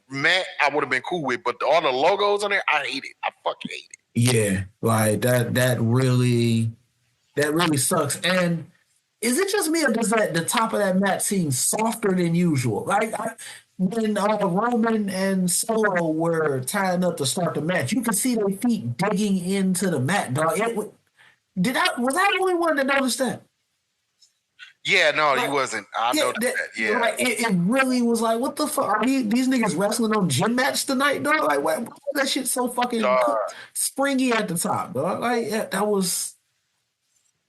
mat, I would have been cool with. But all the logos on there, I hate it. I fucking hate it. Yeah, like that really sucks. And is it just me or does the top of that mat seem softer than usual? Like when Roman and Solo were tying up to start the match, you could see their feet digging into the mat, dog. Was I the only one that noticed that? Yeah, no, he wasn't. I noticed that. Yeah, like, it really was like, what the fuck? Are these niggas wrestling on gym mats tonight, dog? Like, why was that shit so fucking springy at the top, dog? Like, that was,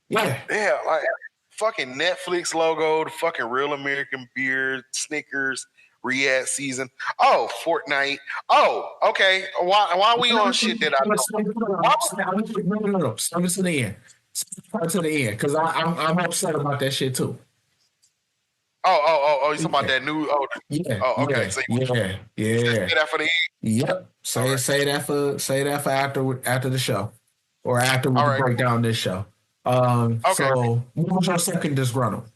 yeah, like fucking Netflix logo, the fucking Real American Beer, Snickers, Rehab season. Oh, Fortnite. Oh, okay. Why are we on shit that I don't? No. Save it to the end. To the end, because I'm upset about that shit too. Oh, you talking about that new? Oh, yeah. Oh, okay. Yeah, so yeah. Say that for the end. Yep. Say that for after the show, or after we break down this show. Okay. So what was your second disgruntled?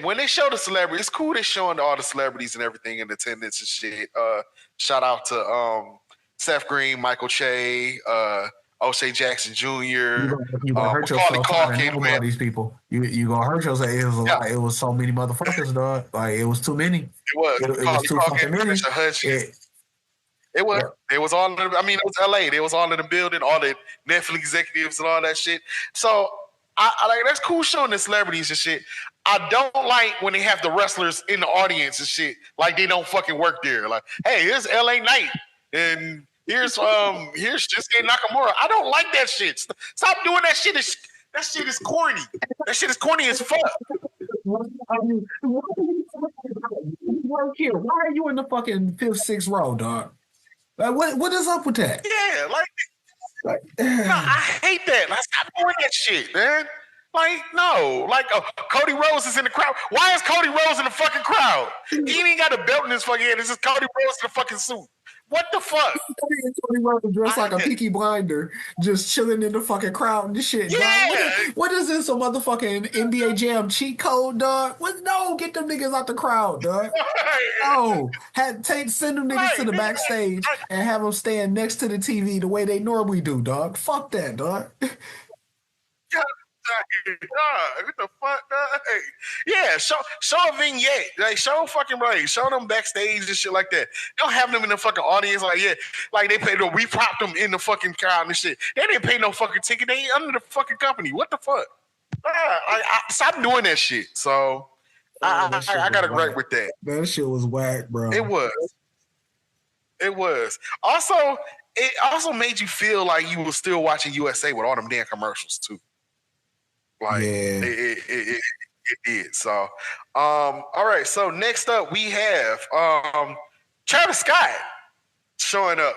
When they show the celebrities, it's cool. They're showing all the celebrities and everything in attendance and shit. Shout out to Seth Green, Michael Che, O'Shea Jackson Jr. You gonna hurt yourself talking about these people. You gonna hurt yourself. It was a lot. It was so many motherfuckers, dog. Like it was too many. It was. It was too fucking many. It was. Yeah. It was all. It was LA. They was all in the building. All the Netflix executives and all that shit. So I like that's cool showing the celebrities and shit. I don't like when they have the wrestlers in the audience and shit, like they don't fucking work there. Like, hey, here's LA Knight and here's Shinsuke Nakamura. I don't like that shit. Stop doing that shit. That shit is corny. That shit is corny as fuck. Why are you in the fucking 5th, 6th row, dog? Like, what is up with that? Yeah, no, I hate that. Like, stop doing that shit, man. Like, no. Like, Cody Rhodes is in the crowd. Why is Cody Rhodes in the fucking crowd? He ain't got a belt in his fucking head. This is Cody Rhodes in the fucking suit. What the fuck? Cody Rhodes dressed like a Peaky Blinder, just chilling in the fucking crowd and shit. Yeah. Dog. What is this? A motherfucking NBA Jam cheat code, dog? No, get them niggas out the crowd, dog. No, send them niggas to the backstage and have them stand next to the TV the way they normally do, dog. Fuck that, dog. What the fuck, dog? Yeah, show a vignette. Like, show fucking right. Show them backstage and shit like that. Don't have them in the fucking audience. Like, yeah, like they paid. We propped them in the fucking crowd and shit. They didn't pay no fucking ticket. They ain't under the fucking company. What the fuck? Stop doing that shit. So I got a gripe with that. That shit was whack, bro. It was. Also, it also made you feel like you were still watching USA with all them damn commercials too. Like, yeah. It did. So, all right. So next up we have Travis Scott showing up.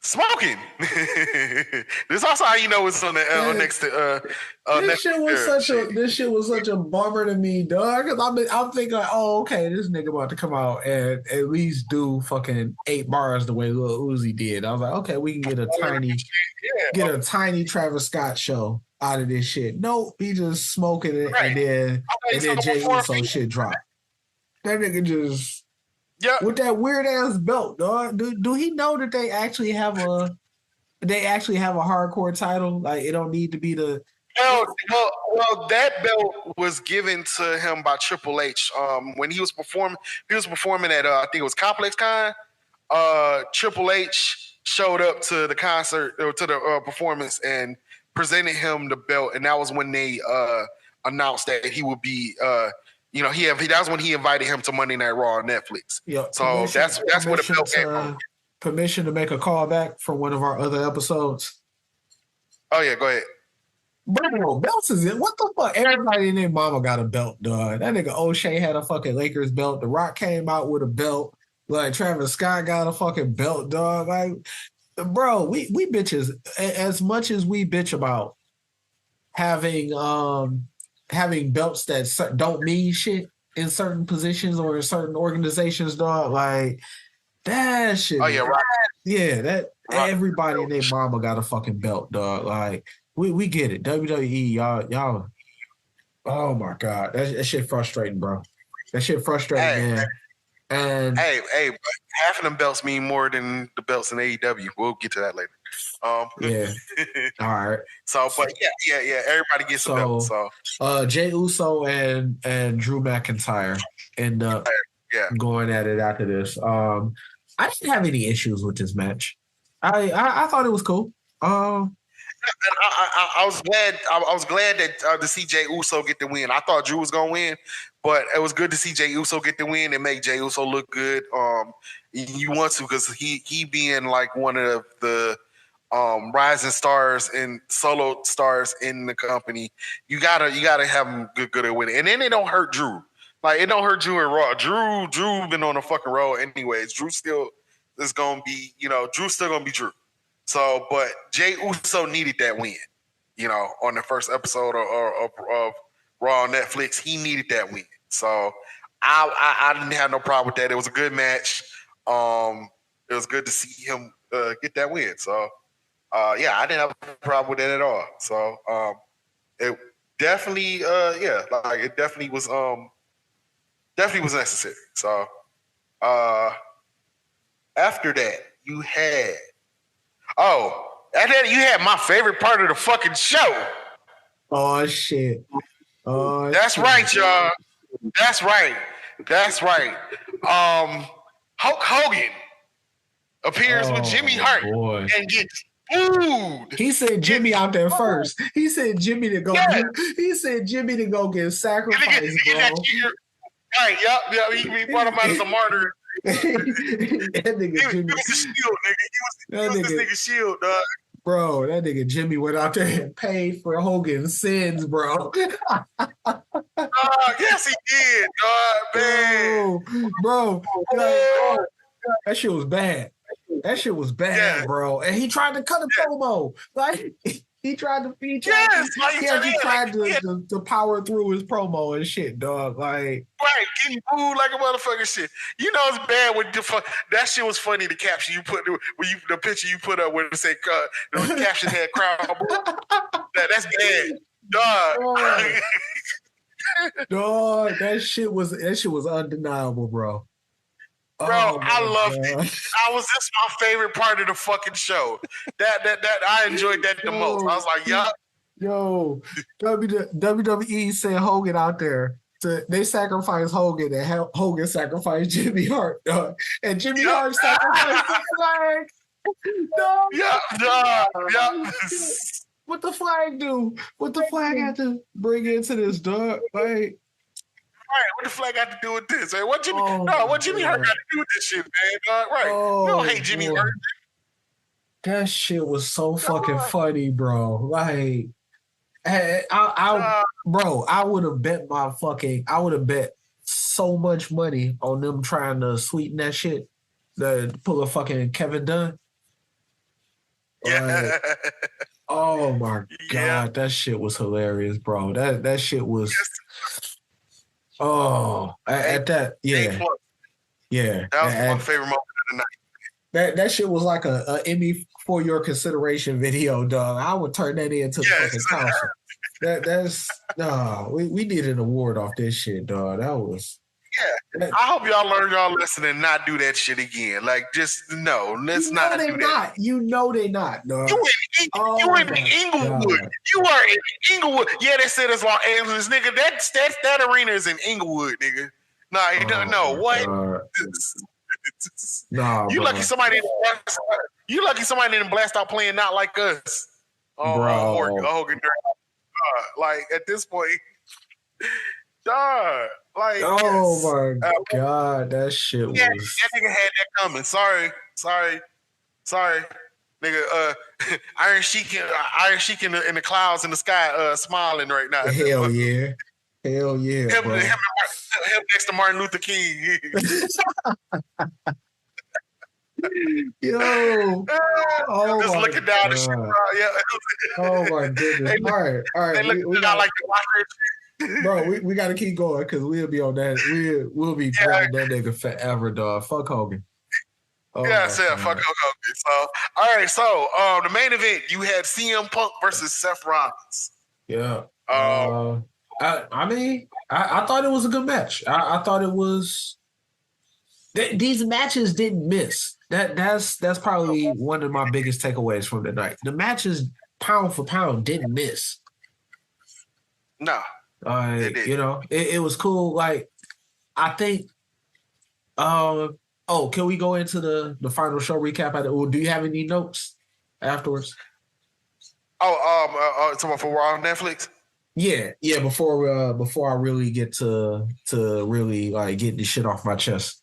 Smoking. This is also how you know it's on the next to this shit was such a bummer to me, dog. Because I'm thinking, oh, okay, this nigga about to come out and at least do fucking 8 bars the way Lil Uzi did. I was like, okay, we can get a tiny Travis Scott show out of this shit. Nope, he just smoking it, right. and then Jay Uso shit dropped. That nigga just. Yeah, with that weird ass belt, dog. Do he know that they actually have a hardcore title? Like, it don't need to be the. Well, that belt was given to him by Triple H. When he was performing at I think it was Complex Con. Triple H showed up to the concert or to the performance and presented him the belt, and that was when they announced that he would be. That was when he invited him to Monday Night Raw on Netflix. Yeah, so that's where the belt came from. Permission to make a callback from one of our other episodes. Oh yeah, go ahead. Bro, belts is it? What the fuck? Everybody and their mama got a belt, dog. That nigga O'Shea had a fucking Lakers belt. The Rock came out with a belt. Like, Travis Scott got a fucking belt, dog. Like, bro, we bitches, as much as we bitch about having belts that don't mean shit in certain positions or in certain organizations, dog. Like, that shit. Oh yeah, right. Yeah, that right. Everybody and their mama got a fucking belt, dog. Like, we get it. WWE, y'all. Oh my god, that shit frustrating, bro. That shit frustrating, man. And but half of them belts mean more than the belts in AEW. We'll get to that later. Yeah. All right. So, but yeah. Everybody gets a belt. So, Jey Uso and Drew McIntyre end up going at it after this. I didn't have any issues with this match. I thought it was cool. I was glad. I was glad that to see Jey Uso get the win. I thought Drew was gonna win, but it was good to see Jey Uso get the win and make Jey Uso look good. You want to, because he being like one of the rising stars and solo stars in the company. You gotta have him good at winning, and then it don't hurt Drew. Like, it don't hurt Drew and Raw. Drew been on a fucking roll anyways. Drew still is gonna be, Drew's still gonna be Drew. So, but Jey Uso needed that win, on the first episode of Raw on Netflix. He needed that win. So I didn't have no problem with that. It was a good match. It was good to see him get that win. So, I didn't have a problem with that at all. So, it definitely, it definitely was necessary. So, after that, you had my favorite part of the fucking show. Oh shit! That's right, y'all. That's right. Hulk Hogan appears with Jimmy Hart and gets Ooh, He said Jimmy out there first. He said Jimmy to go. Yeah. He said Jimmy to go get sacrificed, bro. Right, yep. He brought him out as a martyr. That nigga He Jimmy, was the shield, nigga. He was this nigga shield, dog. bro. That nigga Jimmy went out there and paid for Hogan's sins, bro. Yes, he did, dog. Man. Bro, like, that shit was bad. That shit was bad, Yeah. bro. And he tried to cut a promo. Like he tried to feature. Yes, He tried to power through his promo and shit, dog. Like right, getting booed like a motherfucking shit. You know it's bad when that shit was funny. The caption you put when you the picture you put up when it said the caption had crowd. That's bad, dog. Dog, that shit was undeniable, bro. Bro, I loved it. That's my favorite part of the fucking show. That I enjoyed that the most. I was like, yup. Yo, WWE sent Hogan out there. They sacrificed Hogan and Hogan sacrificed Jimmy Hart. And Jimmy Hart sacrificed the flag. Yup. What the flag do? What the flag had to bring into this, dog? Like, right, what the flag got to do with this? What Jimmy Hart got to do with this shit, man? Right. We don't hate Jimmy Hart. That shit was so fucking funny, bro. Like, I would have bet so much money on them trying to sweeten that shit, to pull a fucking Kevin Dunn. Yeah. Oh my god, that shit was hilarious, bro. That shit was. At that, yeah. That was my favorite moment of the night. That shit was like a Emmy for your consideration video, dog. I would turn that into the fucking council. We need an award off this shit, dog. That was. Yeah, I hope y'all learned y'all lesson and not do that shit again. Like, just no, let's not do that. You know they not, dog. You in Inglewood. You are in Inglewood. Yeah, they said it's Los Angeles, nigga. That arena is in Inglewood, nigga. Nah, you don't know what. Nah, you lucky somebody didn't blast out playing Not Like Us. Hogan. Like at this point, dog. Like, my god, that shit was. That nigga had that coming. Sorry, nigga. Iron Sheik in the clouds in the sky, smiling right now. Hell yeah, him next to Martin Luther King. Yo, just looking down the shit. Oh my goodness! All right. They look down like the watcher. Bro, we got to keep going because we'll be on that. We'll be grinding that nigga forever, dog. Fuck Hogan. Fuck Hogan. So, all right. So, the main event, you had CM Punk versus Seth Rollins. Yeah. I mean, I thought it was a good match. I thought it was. These matches didn't miss. That's probably one of my biggest takeaways from the night. The matches, pound for pound, didn't miss. No. It was cool. Like, I think. Can we go into the final show recap? Do you have any notes afterwards? Someone for Raw on Netflix. Yeah. Before I really get to really like get this shit off my chest.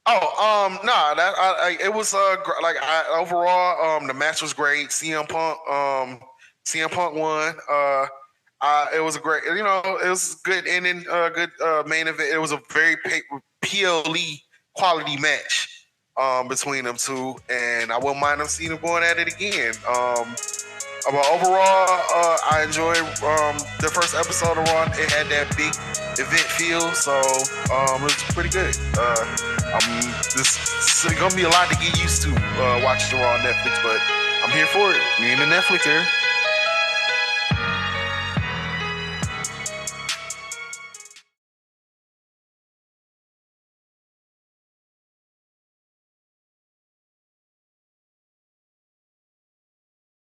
It was overall the match was great. CM Punk won. It was a great, it was good ending, good main event. It was a very PLE quality match between them two, and I wouldn't mind them seeing them going at it again. But overall, I enjoyed the first episode of Raw. It had that big event feel, so it was pretty good. This is gonna be a lot to get used to watching Raw on Netflix, but I'm here for it. Me and the Netflix here.